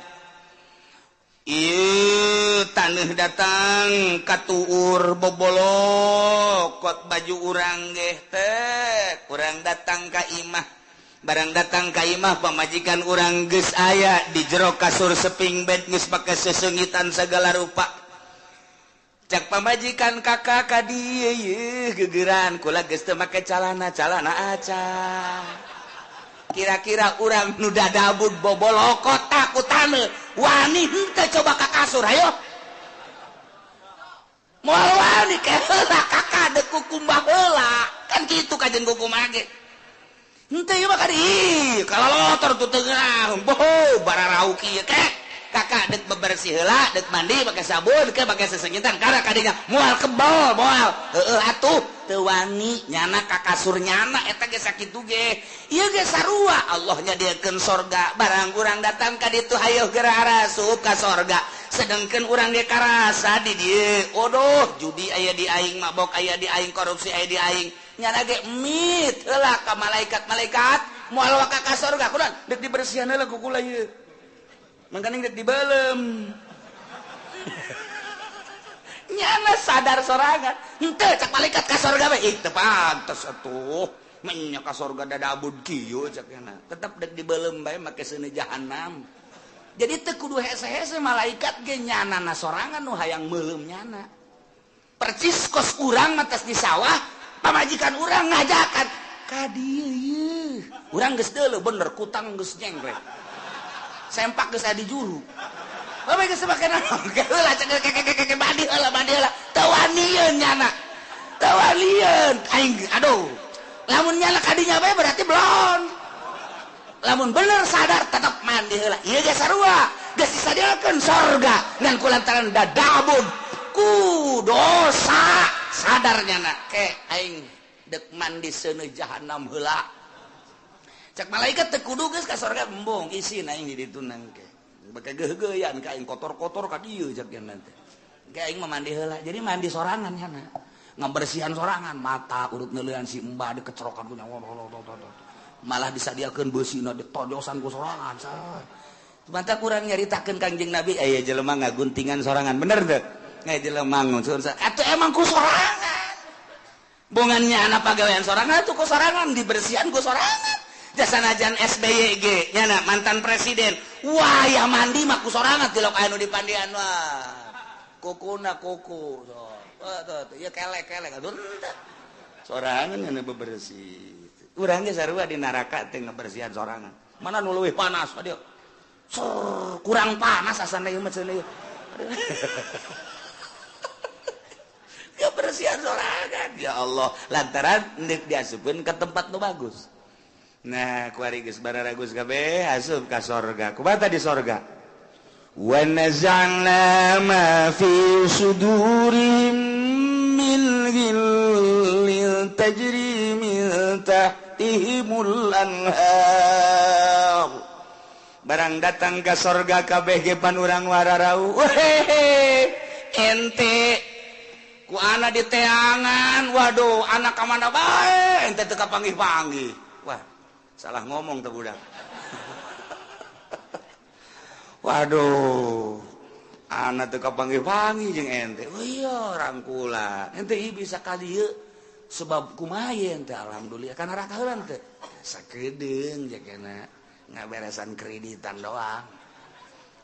ieu taneuh datang katuur bobolokot baju urang ge teh urang datang ka imah barang datang ka imah pamajikan urang geus aya di jero kasur seping bed geus pake sesengitan segala rupa cak pamajikan kakak ka dieu yeuh gegeran kula geus teu make calana aca kira-kira urang nu dadabud bobolokot takutaneu wani henteu coba ka kasur ayo moal wani ke heula kakak deuk kukumba heula kan kitu kajen kukumah ge henteu ieu mah kadi kalolotor tuh teu geurang bararau kieu kakak dek bebersih heula dek mandi pakai sabun ke pakai sesengitan karena kadinya moal kebal moal atuh teu wani nyana ka kasur nyana eta ge sakitu ge ieu ge sarua Allah nyadiakeun sorga barang urang datang ka ditu hayu geura arasup ka sorga sedengkeun urang ge karasa di dieu odoh judi aya di aing mabok aya di aing korupsi aya di aing nyana ge mit heula ka malaikat moal waka ka sorga kunaon dek dibersihan heula ku kula ieu mangkana dek dibelem nyana sadar sorangan henteu cak malaikat ka sorga we teu pantes atuh nya ka sorga dadabud kieu cak nyana tetep dek dibelem bae make seuneu jahanam jadi teu kudu hese-hese malaikat ge nyanana sorangan nu hayang meulem nyana percis kos urang mah tos di sawah pamajikan urang ngajakan ka dieu ieu urang geus deuleu bener kutang geus nyengret sempak geus adi juru bae geus make naon heula cek mandi heula teu wanieun nyana teu wanieun aing aduh lamun nyana kadinya bae berarti belum lamun bener sadar tetep mandi heula ieu ge sarua geus disadiakeun sorga ngan kulantaran dadabun ku dosa sadar nyana ke aing dek mandi seuneu jahanam heula cak malaikat teu kudu geus ka sorga embung isin aing di ditu nangke bake geugeuyan ka aing kotor-kotor ka dieu cak yen teh ge aing mah mandi heula jadi mandi sorangan nya ngabersihan sorangan mata urut neuleuan si embah dikecrokan ku nyawa malah disadiakeun beusina ditojosan ku sorangan mantap kurang nyaritakeun Kangjeng Nabi aya jelema ngaguntingan sorangan bener teu aya jelema ngun atuh emang ku sorangan bungannya anak pagawean sorangan atuh ku sorangan dibersihan ku sorangan jasanajan SBY ge nyana mantan presiden wah ya mandi mah ku sorangan tilok anu di pandian wah kukuna kuku tuh ya kelek aduh sorangan anu bebersih urang ge sarua di neraka teh ngabersihan sorangan mana nu leuwih panas adieu kurang panas asana ieu mah cenah ieu ngabersihan sorangan ya Allah lantaran neuk diasupkeun ke tempat nu bagus. Nah, kuari geus bararagus kabeh asup ka sorga. Kumaha di sorga? Wa nazalna ma fi sudurihim min ghillin tajri min tahtihimul anhar. Barang datang ka sorga kabeh ge pan urang wararau. Ente ku ana di teangan. Waduh, anak ka mana bae ente teu kapanggih-panggih. Wah, salah ngomong tuh budak. Waduh, anak teu kapanggih-panggih jeung ente. Oh iya, rangkulan. Ente ieu bisa ka dieu sebab kumaha ye ente alhamdulillah kana raka heulan teh. Sakedeung jakena ngaberesan kreditan doang.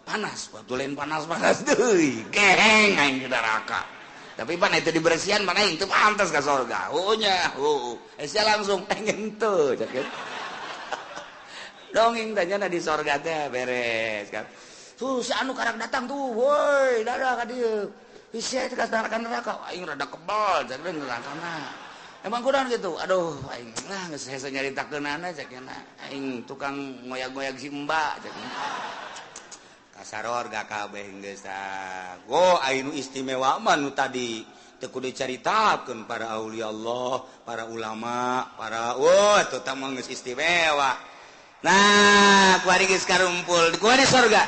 Panas, waktu lain panas-panas deui. Geheng aing di neraka. Tapi pan itu dibersihan mana aing teu pantes ka sorga. Oh nya, sia langsung pengen teu cak. Dongeng tanya di sorga teh beres kan. Tuh si anu karang datang tuh, woi dadah ka dieu. Isi teh ka neraka aing rada kebal cak nerakana. Emang kunaon gitu. Aduh aing lah geus hese nyaritakeunana cak aing tukang ngoyag-ngoyag si Mbak cak. Kasarorga kabeh geus tah. Go aing istimewa mah nu tadi teu kudu dicaritakeun para aulia Allah, para ulama, para eta tah mah geus istimewa. Nah, kuari geus karumpul di kuari sorga.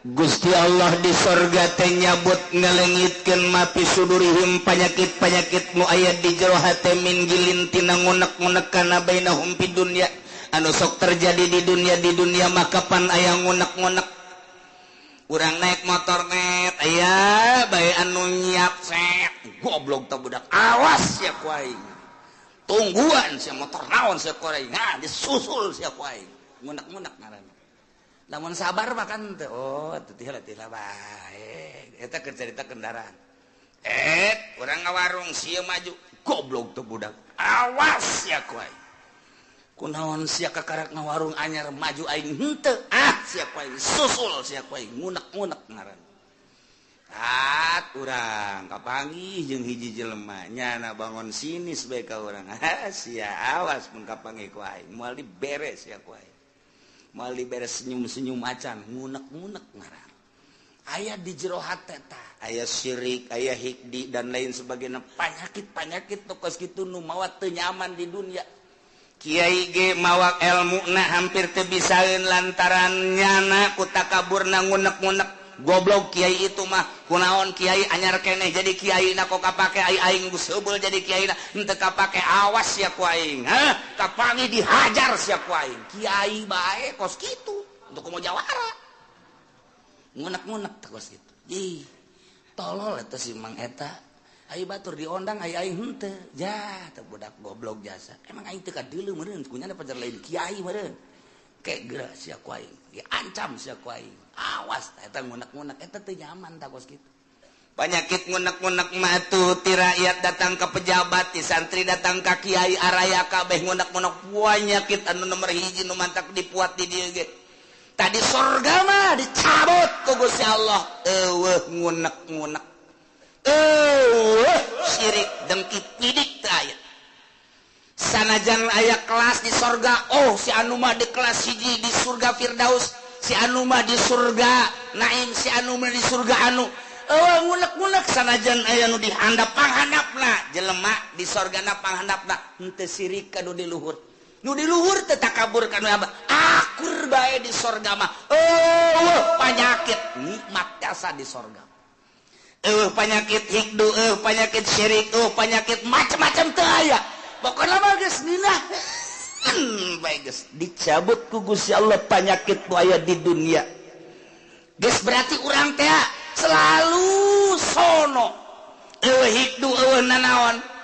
Gusti Allah di sorga teh nyabut ngalengitkeun ma fi sudurihim panyakit-panyakit nu aya di jero hate min gilin tina ngunek-ngunek kana bainahum fid dunya anu sok terjadi di dunia mah kapan aya ngunek-ngunek. Urang naik motor net aya bae anu nyiap set goblok teh budak awas ya ku aing tungguan sia motor naon sia ku aing disusul sia ku aing ngunek-ngunek ngaranna lamun sabar mah kan teh oh teu tihela bae eta keur carita kendaraan urang ngawarung sia maju goblok teh budak awas ya ku aing kunaon sia kakarak ngawarung anyar maju aing henteu sia ku aing susul sia ku aing ngunek-ngunek ngaran kurang kapangi jeung hiji jelema nyana bangun sinis bae ka urang sia awas mun kapangi ku aing moal diberes ya ku aing moal diberes senyum-senyum acan ngunek-ngunek ngaran aya di jero hate tah aya syirik aya hikdi dan lain sebagainya panyakit-panyakit tokos kitu nu mawa teu nyaman di dunia kiai ge mawa elmuna hampir teu bisaeun lantaran nyana ku takaburna ngunek-ngunek goblok kiai itu mah kunaon kiai anyar keneh jadi kiai na kok kapake aing geus heubeul jadi kiai na henteu kapake awas ya ku aing kapangi dihajar sia ku aing kiai bae kos kitu untuk mau jawara ngunek-ngunek kos kitu ih tolol eta si Mang eta ai batur diondang ai aing henteu jah teu budak goblok jasa emang aing teu kadeuleu meureun kunyana pajar lain kiai meureun kayak geura sia ku aing diancam sia ku aing awas eta ngunek-ngunek eta teu nyaman tah kos kitu panyakit ngunek-ngunek mah tuh ti rakyat datang ke pejabat ti santri datang ka kiai araya kabeh ngunek-ngunek panyakit anu nomor hiji nu mantak dipuat di dieu ge tadi surga mah dicabut ku Gusti Allah eueuh ngunek-ngunek eueuh syirik dengki pidik teh aya sanajan aya kelas di surga oh si anu mah di kelas hiji di surga Firdaus si anu mah di surga naim si anu mah di surga anu ngunek-ngunek sanajan aya nu dihandap panghandapna jelema di surgana panghandapna henteu sirik ka nu di luhur teh takabur ka nu akur bae di surga mah panyakit nikmat jasa di surga penyakit hikdu penyakit syirik penyakit macam-macam teu aya pokona mah geus ninah baik guys dicabut ku Gusti Allah penyakit nu aya di dunia geus berarti urang teh selalu sono hikdu nanaon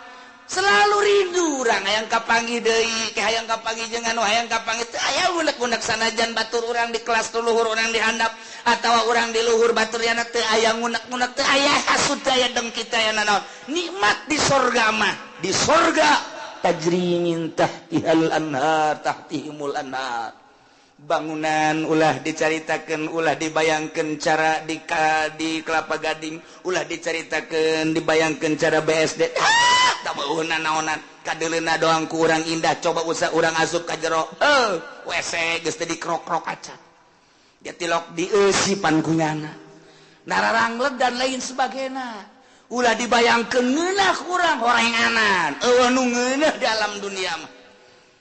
selalu rindu urang hayang kapanggih deui ke hayang kapanggih jeung anu hayang kapanggih teu aya unek-unek sanajan batur urang di kelas tu luhur urang dihandap atawa urang di luhur batur yana teu aya unek-unek teu aya hasud teu aya dengki teu aya nanaon nikmat di surga mah di surga tajri min tahtihal anhar tahtihimul anhar bangunan ulah dicaritakeun ulah dibayangkeun cara di Kelapa Gading ulah dicaritakeun dibayangkeun cara BSD da beueuna naonan kadeuleuna doang ku urang indah coba usah urang asup ka jero WC geus teh dikrok-krok acan dia tilok dieusipan kunyana nararangleg dan lain sebagainya ulah dibayangkeun ngeunah urang horenganan nu ngeunah di alam dunia mah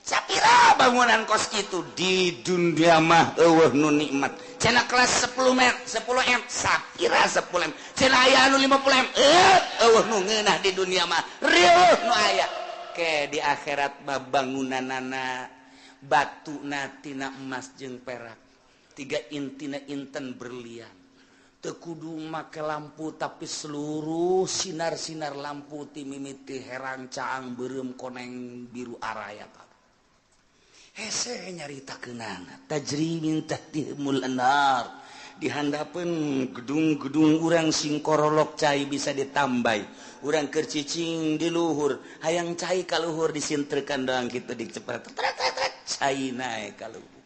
sapira bangunan kos kitu di dunia mah nu nikmat cenah kelas 10 M sapira 10 M cenah aya anu 50 M nu ngeunah di dunia mah rieuh nu aya ke di akhirat mah bangunanana batuna tina emas jeung perak tiga intina inten berlian teu kudu make lampu tapi seluruh sinar-sinar lampu ti mimiti herang caang beureum koneng biru araya hese nyaritakeunana tajri min tahtihimul anhar dihandapeun gedung-gedung urang sing korolok cai bisa ditambai urang keur cicing di luhur hayang cai ka luhur disintrekan doang kitu dicepret cai nae ka luhur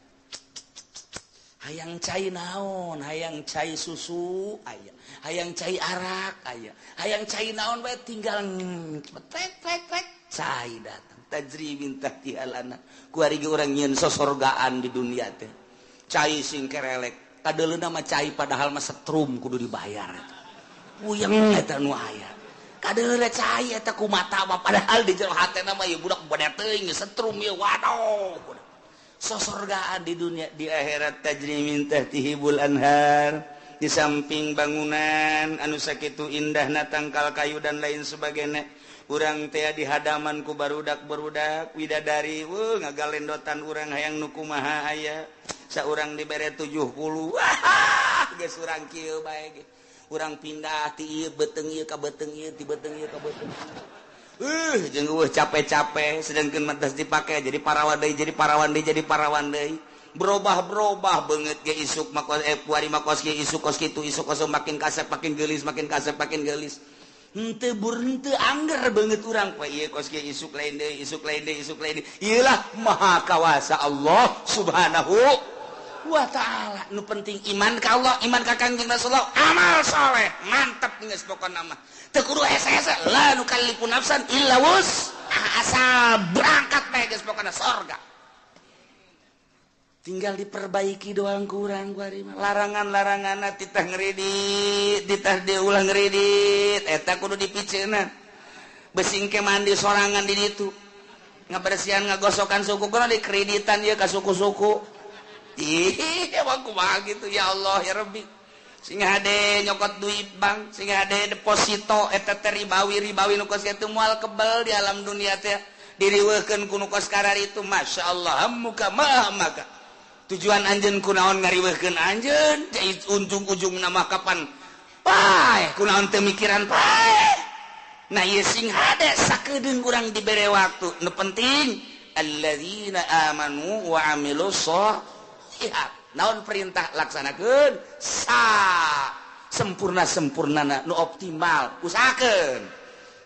hayang cai naon hayang cai susu aya hayang cai arak aya hayang cai naon bae tinggal tek cai datang tajri min tahtihal anhar ku ari ge urang nyieun sosorgaan di dunia teh cai sing kerelek kadeuleuna mah cai padahal mah setrum kudu dibayar puyeng eta nu aya kadeuleuna cai eta kumata mah padahal di jero hatena mah ieu budak bade teuing setrum ieu waduh sosorgaan di dunia di akhirat tajri min tahtihibul anhar di samping bangunan anu sakitu indahna tangkal kayu dan lain sebagainya urang teh di hadaman ku barudak-barudak widadari ngagalendotan urang hayang nu kumaha aya saurang dibere 70 geus urang kieu bae ge urang pindah ti ieu beteung ieu ka beteung ieu ti beteung ieu ka beteung jeung capek-capek sedangkeun mantas dipake jadi parawan deui berubah beungeut ge isuk makos puari makos ge isuk kos kitu isuk kos makin kasep makin geulis henteu angger beungeut urang poe ieu kos ge isuk lain deui ieu lah maha kawasa Allah subhanahu wa ta'ala. Nu penting iman ka Allah, iman ka Kangjeng Rasulullah, amal soleh, mantep geus pokona mah. Teu kudu hese-hese, la nukallifu nafsan illa asal berangkat bae geus pokona surga. Tinggal diperbaiki doang kurang gua mah. Larangan-laranganna titah ngeridit, titah diulah ngeridit, eta kudu dipiceuna. Besing ke mandi sorangan di ditu. Ngabersihan ngagosokan suku kuna dikreditan ieu ka suku-suku. Ih, emang kumaha gitu ya Allah ya Rabbi. Sing hade nyokot duit bank, sing hade deposito eta teh ribawi nu kos kitu moal kebel di alam dunia teh. Diriweukeun ku nu kos karar itu masyaallah muka maka. Tujuan anjeun kunaon ngariweukeun anjeun, jadi ujung-ujungna mah kapan pae kunaon teu mikiran pae. Nah ieu sing hade sakedeung urang dibere waktu. Nu penting alladzina amanu wa amilus sholihat. Naon perintah laksanakeun sempurna-sempurnana nu optimal usahakeun.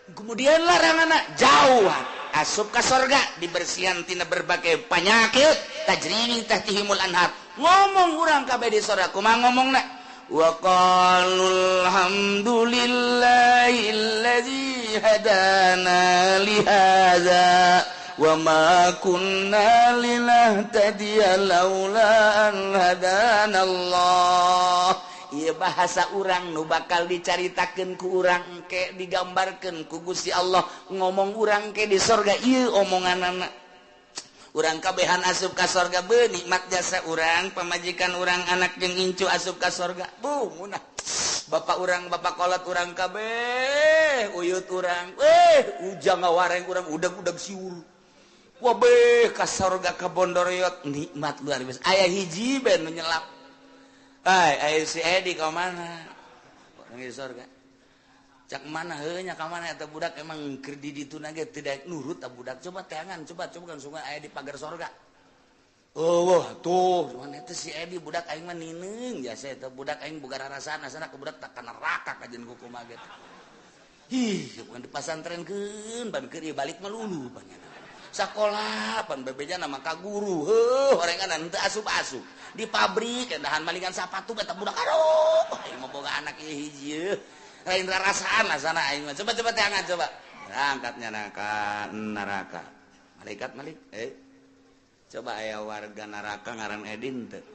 Kemudian laranganna jauhan asup ka sorga dibersihan tina berbagai penyakit tajri tahtihimul anhar. Ngomong urang kabeh di sorga kumaha ngomongna wa qalul hamdulillahilladzi hadana li hadza wa ma kunna linahtadiya laula an hadanallah. Ieu bahasa urang nu bakal dicaritakeun ku urang engke digambarkeun ku Gusti Allah. Ngomong urang ke di sorga ieu omonganana. Urang kabehan asup ka sorga beu nikmat jasa urang, pamajikan urang, anak jeung incu asup ka sorga. Bu munah. Bapak urang, bapak kolot urang kabeh, uyut urang. Ujang ngawareng urang udag-udag siul. Wah beh ka sorga ka Bondoroyot nikmat luar biasa. Aya hiji ben nu nyelap. Ai si Edi ka mana? Orang di sorga. Cak mana heuh nya ka mana eta budak emang keur di dituna ge teu nurut ta budak. Coba teangan, coba kan sungai aya di pagar sorga. Oh, wah tuh, cuman eta si Edi budak aing mah nineung jasa eta budak aing boga rarasaan asana ke budak tak kana neraka kajen ku kumaha ge. Ih, bukan di pasantrenkeun ban keur balik melulu panjana. Sakola pan bebeja nama ka guru heuh orengan teu asup-asup di pabrik endahan malingan sapatu eta budak aduh aing mah boga anak ieu hiji lain rarasaan asana aing mah coba teangan coba angkatnya neraka malaikat malik coba aya warga neraka ngaran Edin teu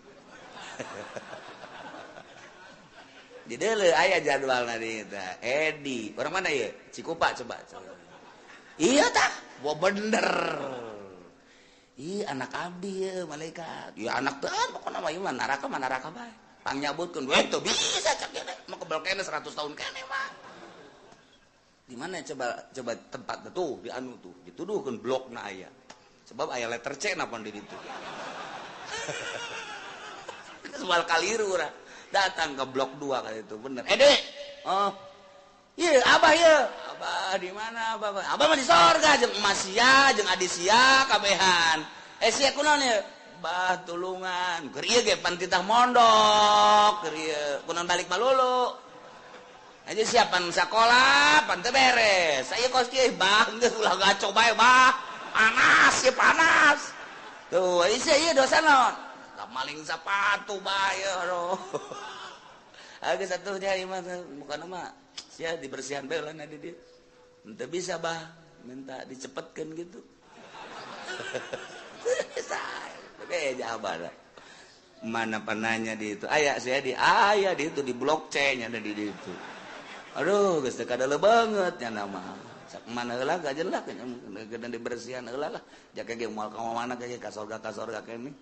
di deuleu aya jadwalna di eta Edi urang mana ieu Cikupa coba iya tah wah bener. Ih anak abdi ya malaikat. Ya anak teh pokona mah ieu mah neraka bae. Pangyabutkeun we teu bisa cak kene. Mah kebal kene 100 tahun kene mah. Di mana coba tempat tuh di anu tuh dituduhkeun blokna aya. Sebab aya letter C napon di ditu. Soal kaliru urang. Datang ke blok 2 kali itu bener. Dek. Oh. Iya, abah ya. Abah di mana abah? Abah mah di sorga jeung emas sia jeung adi sia kabehan. Sia kunaon ya? Bah tulungan. Keur ieu ge pan titah mondok, keur ieu kunaon balik malulu. Aja siapan sakola, pan teu beres. Saya kos kieu bah geus ulah gaco bae bah. Panas ya panas. Tuh, ieu dosa naon? Maling sepatu bae aduh. Aga satu nya ieu mah bukan mah sia dibersihan bae lah di dieu. Henteu bisa bah, minta dicepetkeun gitu. Oke, jawaban. Mana pananya di itu? Aya saya di itu di blok C nya ada di itu. Aduh, geus teu kadele banget nya nama. Sak mana heula gajeun lah kedan dibersihan heula lah. Jaka ge moal ka mana ge ka sorga kene.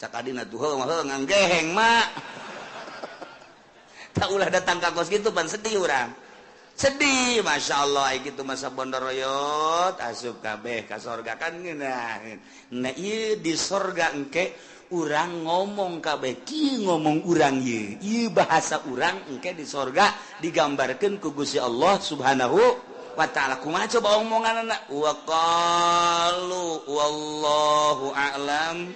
Cak adina tuh heuh mah nganggeheng mak. Tak ulah datang ka kos gitu pan sedih urang. Sedih, Masya Allah gitu masa Bondoroyot asup kabeh ka sorga kan nah ieu di sorga engke urang ngomong kabeh kieu ngomong urang ieu bahasa urang engke di sorga digambarkeun ku Gusti Allah Subhanahu wa taala. Kumaha coba omonganna wa qalu wallahu a'lam